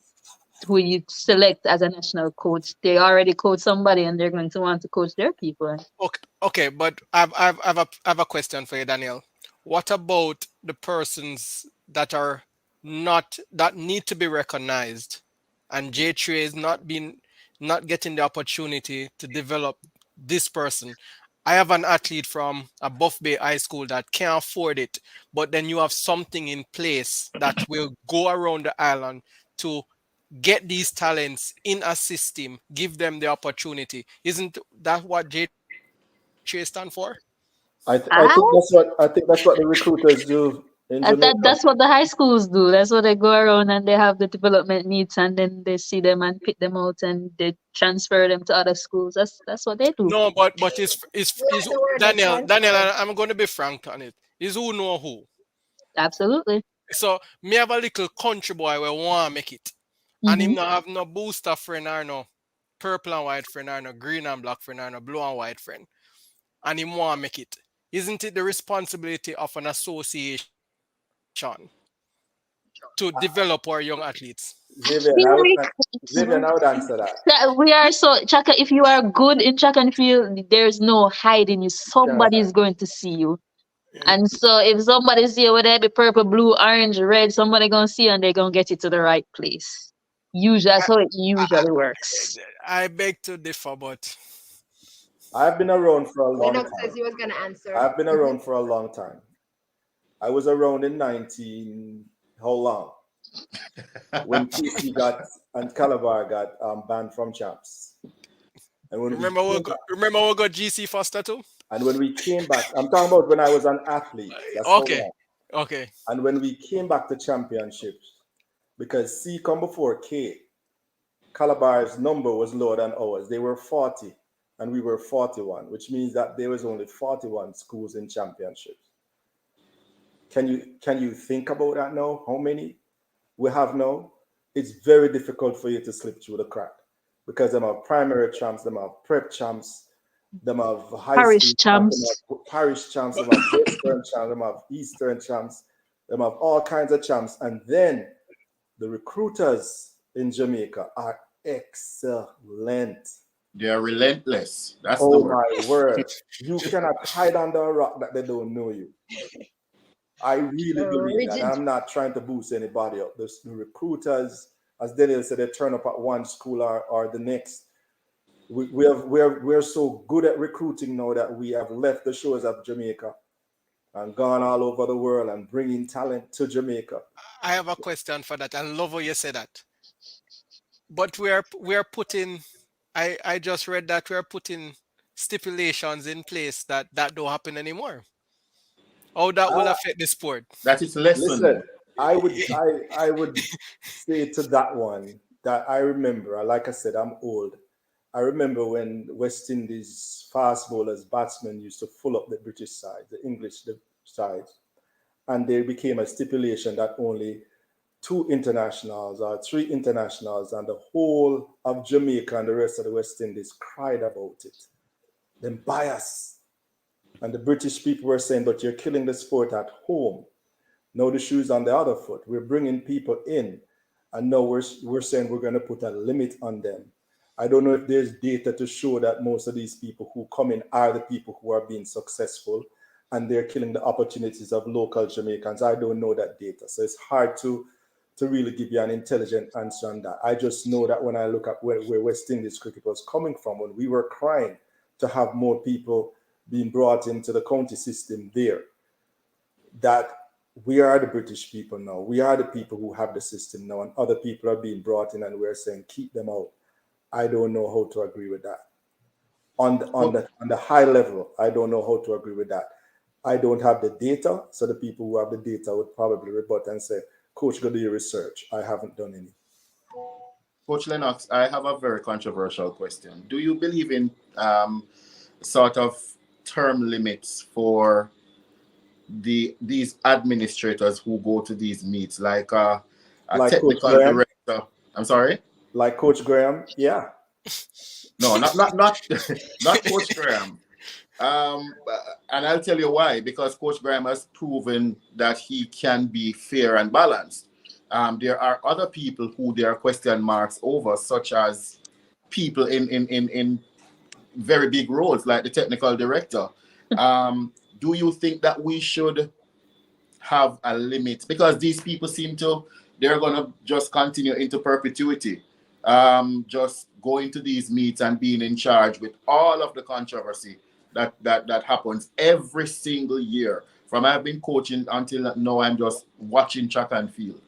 who you select as a national coach, they already coach somebody and they're going to want to coach their people. Okay, but I've a question for you, Daniel. What about the persons that are not, that need to be recognized, and J3 is not getting the opportunity to develop this person? I have an athlete from a Buff Bay High School that can't afford it, but then you have something in place that will go around the island to get these talents in a system, give them the opportunity. Isn't that what J3 stand for? Ah, I think that's what the recruiters do in Jamaica. that's what the high schools do. That's what they go around and they have the development needs and then they see them and pick them out and they transfer them to other schools. That's what they do. No, but is Like the word that Daniel, transfer. I'm going to be frank on it. Is who know who. Absolutely. So me have a little country boy where want make it, and Hmm. him not have no booster friend or no purple and white friend or no green and black friend or no blue and white friend, and him want make it. Isn't it the responsibility of an association to develop our young athletes? Xavier, I would answer that. We are so Chaka, if you are good in track and field, there's no hiding you. Cannot Somebody is hide. going to see you. And so if somebody see you with it, be purple, blue, orange, red, somebody gonna see you and they're gonna get you to the right place. Usually that's how it I, usually works. I beg to differ, but I've been around for a long Lennox says time. he was going to answer. I've been around for a long time. I was around in 19, how long? When TC got and Calabar got banned from champs. And when we came back, remember we got GC Foster too. I'm talking about when I was an athlete. That's how Okay, long. okay. And when we came back to championships, because C come before K, Calabar's number was lower than ours. They were 40 and we were 41, which means that there was only 41 schools in championships. Can you think about that now? How many we have now? It's very difficult for you to slip through the crack because them have primary champs, them have prep champs, them have high school Parish champs, them champs. have parish champs, them have western champs, them have eastern champs, them have all kinds of champs, and then the recruiters in Jamaica are excellent. They are relentless. That's the Oh word. my word. You cannot hide under a rock that they don't know you. I really believe that. Rigid. I'm not trying to boost anybody up. The recruiters, as Danielle said, they turn up at one school or the next. We're so good at recruiting now that we have left the shores of Jamaica and gone all over the world and bringing talent to Jamaica. I have a question for that. I love how you say that. But we are putting. I just read that we are putting stipulations in place that don't happen anymore. How that will affect the sport? That is Listen, lessened. I would say to that one that I remember, like I said, I'm old. I remember when West Indies fast bowlers, batsmen used to full up the British side, the English side, and there became a stipulation that only two internationals or three internationals and the whole of Jamaica and the rest of the West Indies cried about it. Then bias. And the British people were saying, but you're killing the sport at home. Now the shoe's on the other foot. We're bringing people in, and now we're saying we're going to put a limit on them. I don't know if there's data to show that most of these people who come in are the people who are being successful, and they're killing the opportunities of local Jamaicans. I don't know that data, so it's hard to really give you an intelligent answer on that. I just know that when I look at where West Indies cricket was coming from, when we were crying to have more people being brought into the county system there, that we are the British people now. We are the people who have the system now, and other people are being brought in, and we're saying keep them out. I don't know how to agree with that. On the high level, I don't know how to agree with that. I don't have the data, so the people who have the data would probably rebut and say, "Coach, go do your research." I haven't done any. Coach Lennox, I have a very controversial question. Do you believe in sort of term limits for these administrators who go to these meets, like a Like Coach technical Graham, director? I'm sorry. like Coach Graham, yeah. No, not not Coach Graham. And I'll tell you why. Because Coach Graham has proven that he can be fair and balanced. There are other people who there are question marks over, such as people in very big roles, like the technical director. Do you think that we should have a limit? Because these people seem to, they're going to just continue into perpetuity. Just going to these meets and being in charge with all of the controversy that happens every single year. From I've been coaching until now, I'm just watching track and field.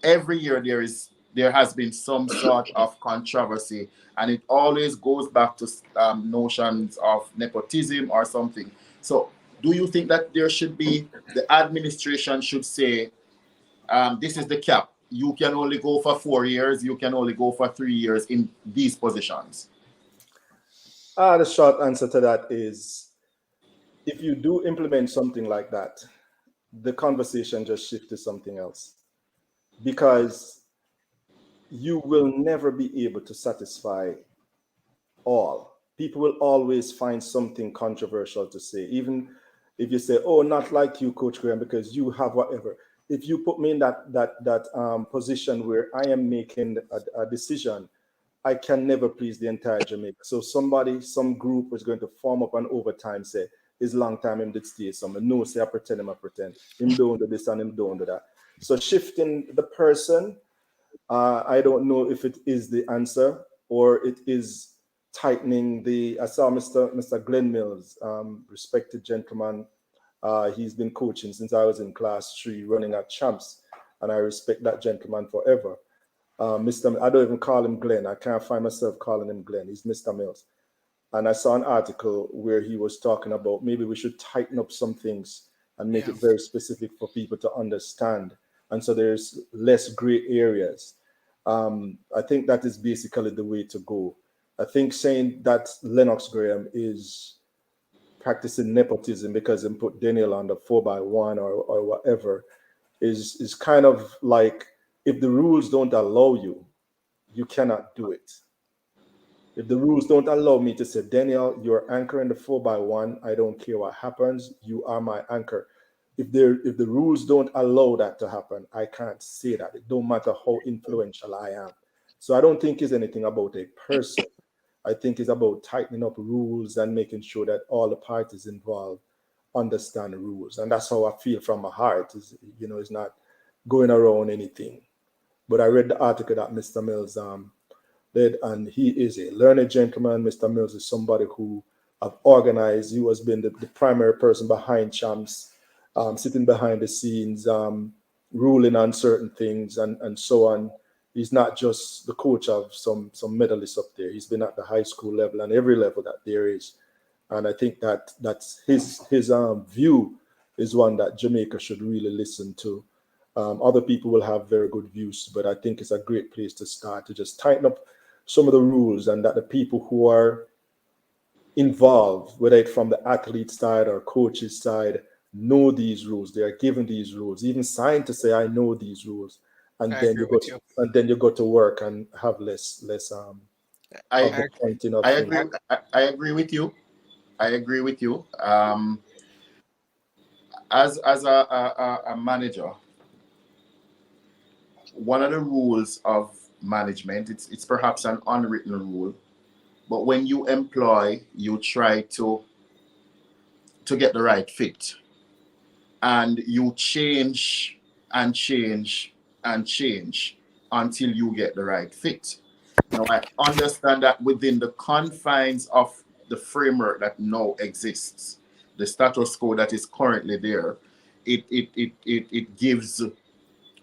Every year there has been some sort of controversy, and it always goes back to notions of nepotism or something. So, do you think that there should be, the administration should say, this is the cap? You can only go for 4 years. You can only go for 3 years in these positions. The short answer to that is, if you do implement something like that, the conversation just shifts to something else, because you will never be able to satisfy all. People will always find something controversial to say, even if you say, "Oh, not like you, Coach Graham, because you have whatever." If you put me in that position where I am making a decision, I can never please the entire Jamaica. So somebody, some group is going to form up an overtime, say, "It's long time him did stay somewhere." No, say I pretend him, I pretend. Him don't do this and him don't do that. So shifting the person, I don't know if it is the answer or it is tightening the. I saw Mr. Glenn Mills, respected gentleman. He's been coaching since I was in class 3, running at champs, and I respect that gentleman forever. Mr. I don't even call him Glenn. I can't find myself calling him Glenn. He's Mr. Mills. And I saw an article where he was talking about maybe we should tighten up some things and make Yeah. it very specific for people to understand. And so there's less gray areas. I think that is basically the way to go. I think saying that Lennox Graham is practicing nepotism because he put Danielle on the 4x1 or whatever is kind of like, if the rules don't allow you, you cannot do it. If the rules don't allow me to say, "Danielle, you're anchoring the 4x1, I don't care what happens, you are my anchor." If the rules don't allow that to happen, I can't say that. It don't matter how influential I am. So I don't think it's anything about a person. I think it's about tightening up rules and making sure that all the parties involved understand the rules. And that's how I feel from my heart. Is it's not going around anything. But I read the article that Mr. Mills did, and he is a learned gentleman. Mr. Mills is somebody who have organized. He has been the primary person behind champs, sitting behind the scenes, ruling on certain things and so on. He's not just the coach of some medalists up there. He's been at the high school level and every level that there is. And I think that's his view is one that Jamaica should really listen to. Other people will have very good views, but I think it's a great place to start, to just tighten up some of the rules, and that the people who are involved, whether it's from the athlete side or coaches side, know these rules. They are given these rules, even signed to say, I know these rules. And I then agree you go with to, you. and then you go to work and have less of I the pointing of I things. agree. I agree with you. I agree with you. As a manager, one of the rules of management, it's perhaps an unwritten rule, but when you employ, you try to get the right fit, and you change and change and change until you get the right fit. Now, I understand that within the confines of the framework that now exists, the status quo that is currently there, it gives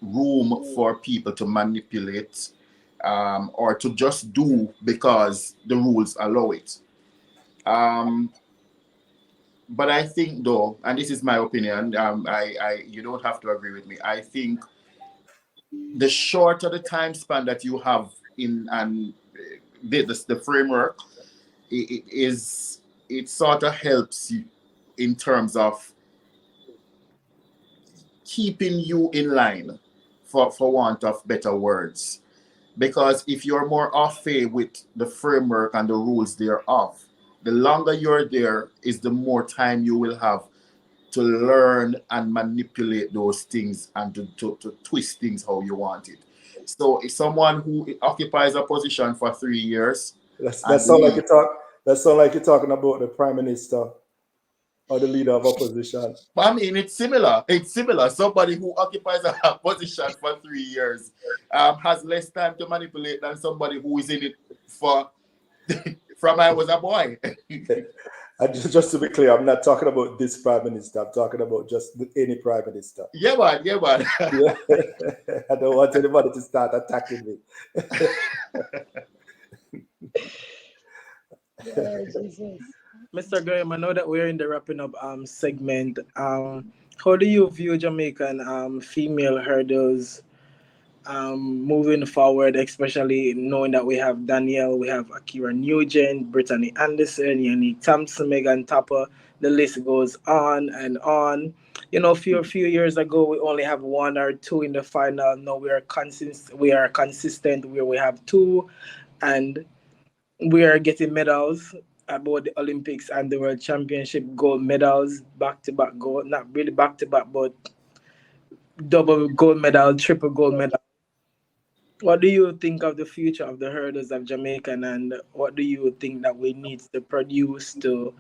room for people to manipulate, or to just do because the rules allow it. Um, but I think, though, and this is my opinion, you don't have to agree with me. I think the shorter the time span that you have in and the framework, it sort of helps you in terms of keeping you in line, for want of better words. Because if you're more off fait with the framework and the rules thereof, the longer you're there is the more time you will have to learn and manipulate those things and to twist things how you want it. So if someone who occupies a position for 3 years That and sound like leave, you talk. That sound like you're talking about the prime minister or the leader of opposition. I mean, it's similar. It's similar. Somebody who occupies a position for 3 years has less time to manipulate than somebody who is in it for from I was a boy. And just to be clear, I'm not talking about this prime minister. I'm talking about just any prime minister. Yeah, man. Yeah, man. Yeah. I don't want anybody to start attacking me. Yeah, Jesus. Mr. Graham, I know that we're in the wrapping up segment. How do you view Jamaican female hurdles moving forward, especially knowing that we have Danielle, we have Akira Nugent, Brittany Anderson, Yannick Thompson, Megan Tapper. The list goes on and on. You know, few years ago, we only have one or two in the final. Now we are consistent. We are consistent where we have two, and we are getting medals about the Olympics and the World Championship gold medals, back to back gold. Not really back to back, but double gold medal, triple gold medal. What do you think of the future of the hurdles of Jamaican, and what do you think that we need to produce to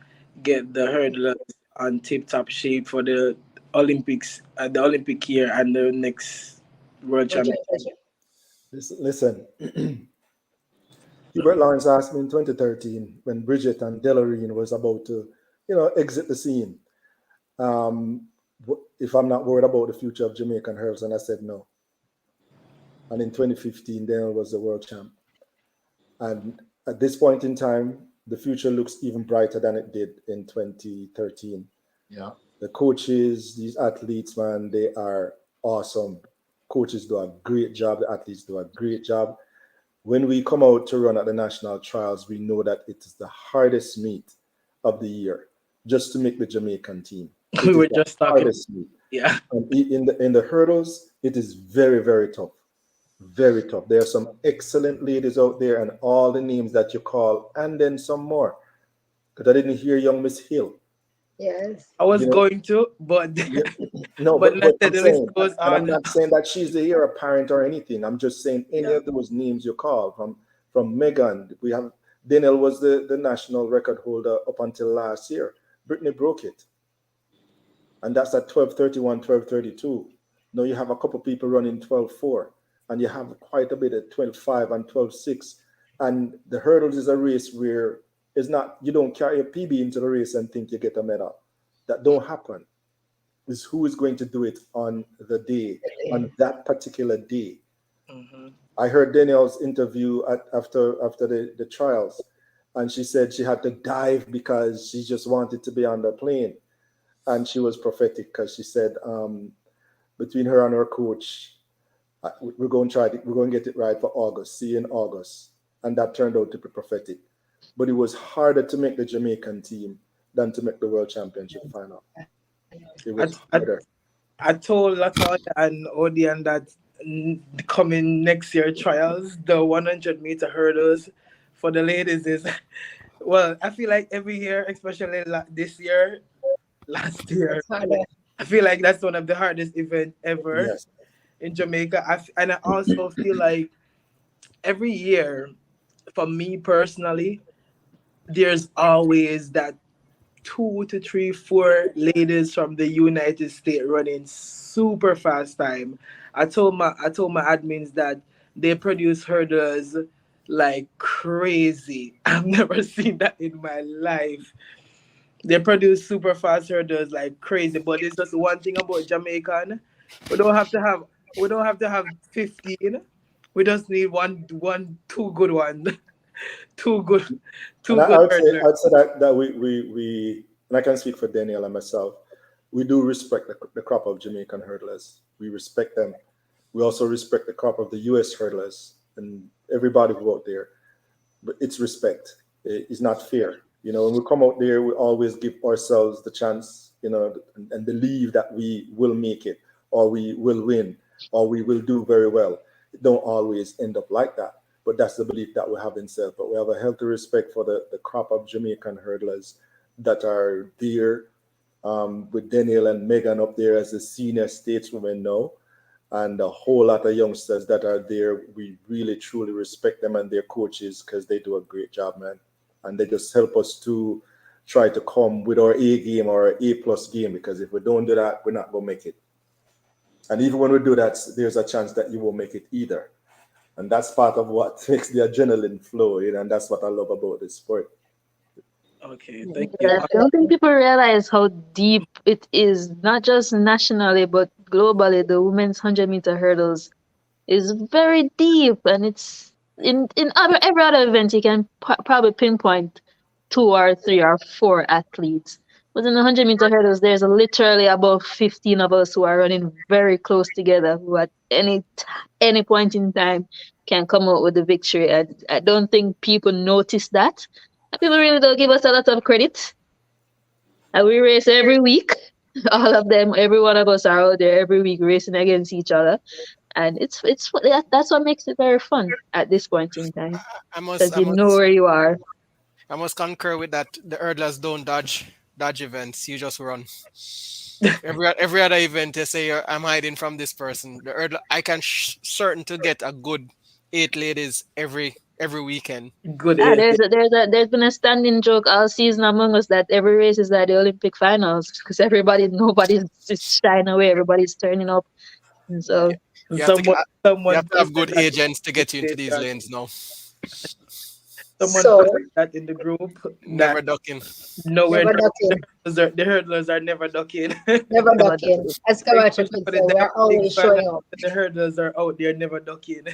get the hurdlers on tip top shape for the Olympics, the Olympic year and the next World World Championship? Championship. Listen. Hubert Lawrence asked me in 2013 when Bridget and Delarine was about to, exit the scene, if I'm not worried about the future of Jamaican hurls, and I said no. And in 2015, Danielle was the world champ. And at this point in time, the future looks even brighter than it did in 2013. Yeah. The coaches, these athletes, man, they are awesome. Coaches do a great job. The athletes do a great job. When we come out to run at the national trials, we know that it is the hardest meet of the year just to make the Jamaican team. It We is were the just talking. hardest meet. Yeah. And in the hurdles, it is very, very tough. Very tough. There are some excellent ladies out there, and all the names that you call, and then some more. Because I didn't hear young Miss Hill. Yes. I was You know, going to, but yeah, no, but let's say I'm the list saying, goes and I'm on. not saying that she's the heir apparent or anything. I'm just saying any Yeah. of those names you call from Megan. We have Danielle was the national record holder up until last year. Brittany broke it. And that's at 12:31, 12:32. Now you have a couple people running 12:4, and you have quite a bit at 12:5 and 12:6. And the hurdles is a race where it's not, you don't carry a PB into the race and think you get a medal. That don't happen. It's who is going to do it on the day, on that particular day. Mm-hmm. I heard Danielle's interview after the trials, and she said she had to dive because she just wanted to be on the plane. And she was prophetic because she said, between her and her coach, we're going to try it, we're going to get it right for August, see you in August. And that turned out to be prophetic. But it was harder to make the Jamaican team than to make the World Championship final. It was harder. I told Latoya and Odion that coming next year trials, the 100-meter hurdles for the ladies is, well, I feel like every year, especially this year, last year, I feel like that's one of the hardest events ever Yes. in Jamaica. And I also feel like every year, for me personally, there's always that 2 to 3, 4 ladies from the United States running super fast time. I told my admins that they produce hurdles like crazy. I've never seen that in my life. They produce super fast hurdles like crazy. But it's just one thing about Jamaican. We don't have to have we don't have to have 15. We just need two good ones. two good And two good hurdlers. I'd say that we and I can speak for Danielle and myself, we do respect the crop of Jamaican hurdlers. We respect them. We also respect the crop of the US hurdlers and everybody who out there. But it's respect. It's not fear. You know, when we come out there, we always give ourselves the chance, you know, and believe that we will make it, or we will win, or we will do very well. It don't always end up like that. But that's the belief that we have in self. But we have a healthy respect for the crop of Jamaican hurdlers that are there, with Danielle and Megan up there as the senior stateswomen now, and a whole lot of youngsters that are there. We really truly respect them and their coaches because they do a great job, man. And they just help us to try to come with our A game or our A plus game, because if we don't do that, we're not going to make it. And even when we do that, there's a chance that you won't make it either. And that's part of what makes the adrenaline flow, you know, and that's what I love about this sport. Okay, thank you. I don't think people realize how deep it is, not just nationally, but globally. The women's 100-meter hurdles is very deep, and it's in every other event you can probably pinpoint 2 or 3 or 4 athletes. But in the 100-meter hurdles, there's literally about 15 of us who are running very close together, who at any point in time can come out with the victory. I don't think people notice that. And people really don't give us a lot of credit. And we race every week. All of them, every one of us are out there every week racing against each other, and that's what makes it very fun at this point in time, I must because I you know must where you are. I must concur with that. The hurdlers don't dodge events. You just run. Every other event, they say I'm hiding from this person. The hurdler, I can certain to get a good 8 ladies every weekend. Good Yeah, evening. there's been a standing joke all season among us that every race is like the Olympic finals, because nobody's just shying away, everybody's turning up, and so You have to Someone you someone have to have posted good that agents to in get you into the these chat. lanes now. Someone So posted that in the group that Never ducking. nowhere never ducking, the hurdlers are never ducking. never never ducking. done. As Kamacha Especially could for say, the we're big always final, showing up. the hurdlers are out there never ducking.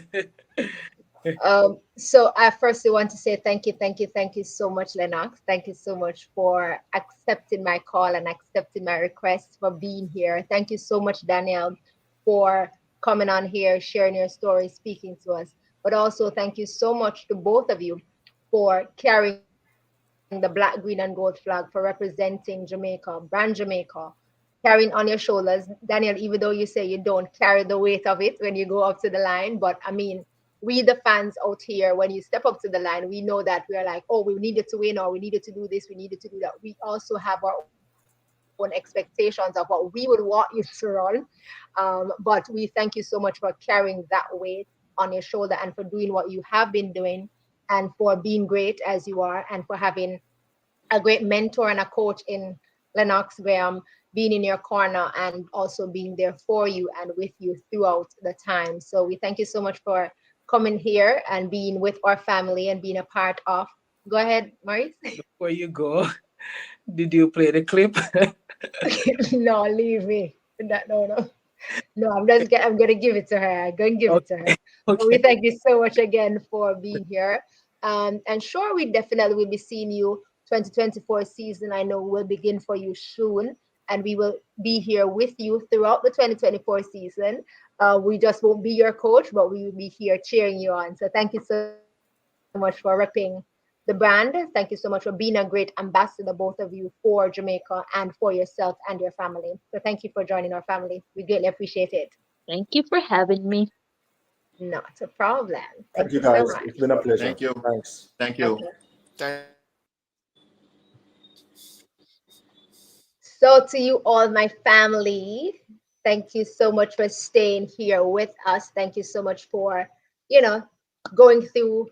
So I firstly want to say thank you, thank you, thank you so much, Lennox. Thank you so much for accepting my call and accepting my request for being here. Thank you so much, Danielle, for coming on here, sharing your story, speaking to us. But also thank you so much to both of you for carrying the black, green, and gold flag, for representing Jamaica, brand Jamaica, carrying on your shoulders. Daniel, even though you say you don't carry the weight of it when you go up to the line, but I mean, we the fans out here, when you step up to the line, we know that we are like, oh, we needed to win, or we needed to do this, we needed to do that. We also have our own expectations of what we would want you to run. But we thank you so much for carrying that weight on your shoulder and for doing what you have been doing. and for being great as you are, and for having a great mentor and a coach in Lennox Graham, being in your corner and also being there for you and with you throughout the time. So we thank you so much for coming here and being with our family and being a part of. Go ahead, Maurice. Before you go, did you play the clip? No, leave me. No, I'm gonna give it to her. I'm gonna give it to her. But we Okay. thank you so much again for being here. And sure, we definitely will be seeing you 2024 season. I know will begin for you soon, and we will be here with you throughout the 2024 season. We just won't be your coach, but we will be here cheering you on. So thank you so much for repping the brand. Thank you so much for being a great ambassador, both of you, for Jamaica and for yourself and your family. So thank you for joining our family. We greatly appreciate it. Thank you for having me. Not a problem. Thank Thank you, you so guys. much. It's been a pleasure. Thank you. Thanks. Thank you. Okay. Thank So, to you all, my family, thank you so much for staying here with us. Thank you so much for, you know, going through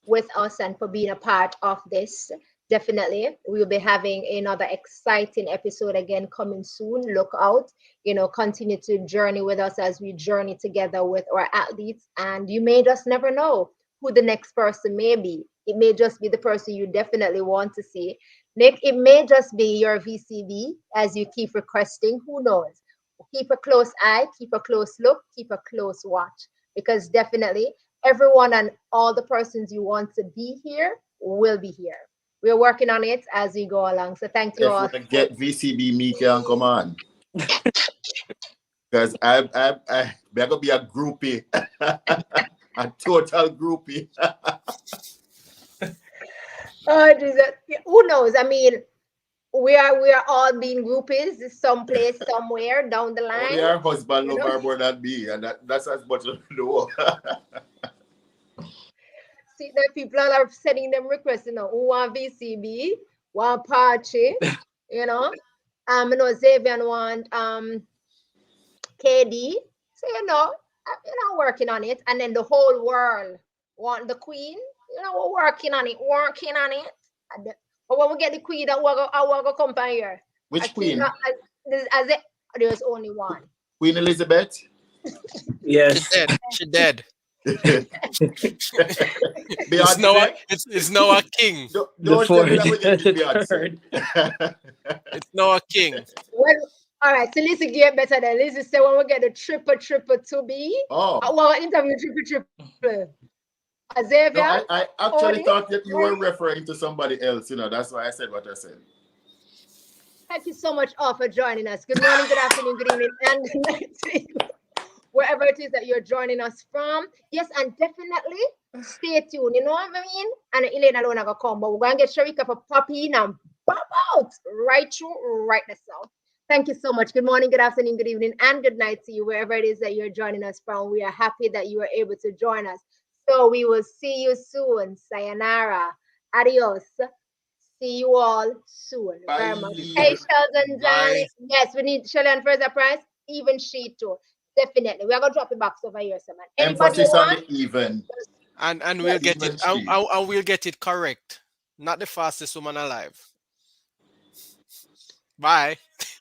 with us and for being a part of this. Definitely, we'll be having another exciting episode again coming soon. Look out, continue to journey with us as we journey together with our athletes. And you may just never know who the next person may be. It may just be the person you definitely want to see. Nick, it may just be your VCB as you keep requesting. Who knows? Keep a close eye, keep a close look, keep a close watch. Because definitely everyone and all the persons you want to be here will be here. We're working on it as we go along. So thank you If all. we get VCB, me can come on. Because I gonna be a groupie, a total groupie. Oh, Jesus. Who knows? I mean, we are all being groupies someplace, somewhere down the Only line. our husband You love know, her more than me, and that's as much as I know. see that people are sending them requests, who want VCB, want party, you know. Zavian want KD. So working on it, and then the whole world want the queen. We're working on it. But when we get the queen, I want to come by here. I Which think queen? as it, there's only one. Queen Elizabeth? She Yes. dead. She dead. It's now a, Beyonce? it's now a king. The Don't tell me fourth, that we get Miss the Beyonce. third. It's now a king. Well, all right, so Lizzie get better than Lizzie say when we get the triple to be. I Oh. want to interview triple. Xavier, No, I actually Odi, thought that you were Maurice, referring to somebody else, that's why I said what I said. thank you so much all for joining us. Good morning, good afternoon, good evening, and good night to you, wherever it is that you're joining us from. Yes, and definitely stay tuned. You know what I mean? And Elena alone gonna come, but we're gonna get Sharika for pop in and pop out right through, right now. Thank you so much. Good morning, good afternoon, good evening, and good night to you, wherever it is that you're joining us from. We are happy that you are able to join us. So we will see you soon. Sayonara. Adios. See you all soon. Very much. Hey, Bye. Sheldon, Bye. darling. Yes, we need Sheldon Fraser Price. Even she too. Definitely. We're gonna drop it back over here, so man. Anybody you Emphasis on want? the even. And we'll Yes. get Even it. And, she. and, and we'll get it correct. Not the fastest woman alive. Bye.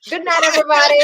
Good night, everybody.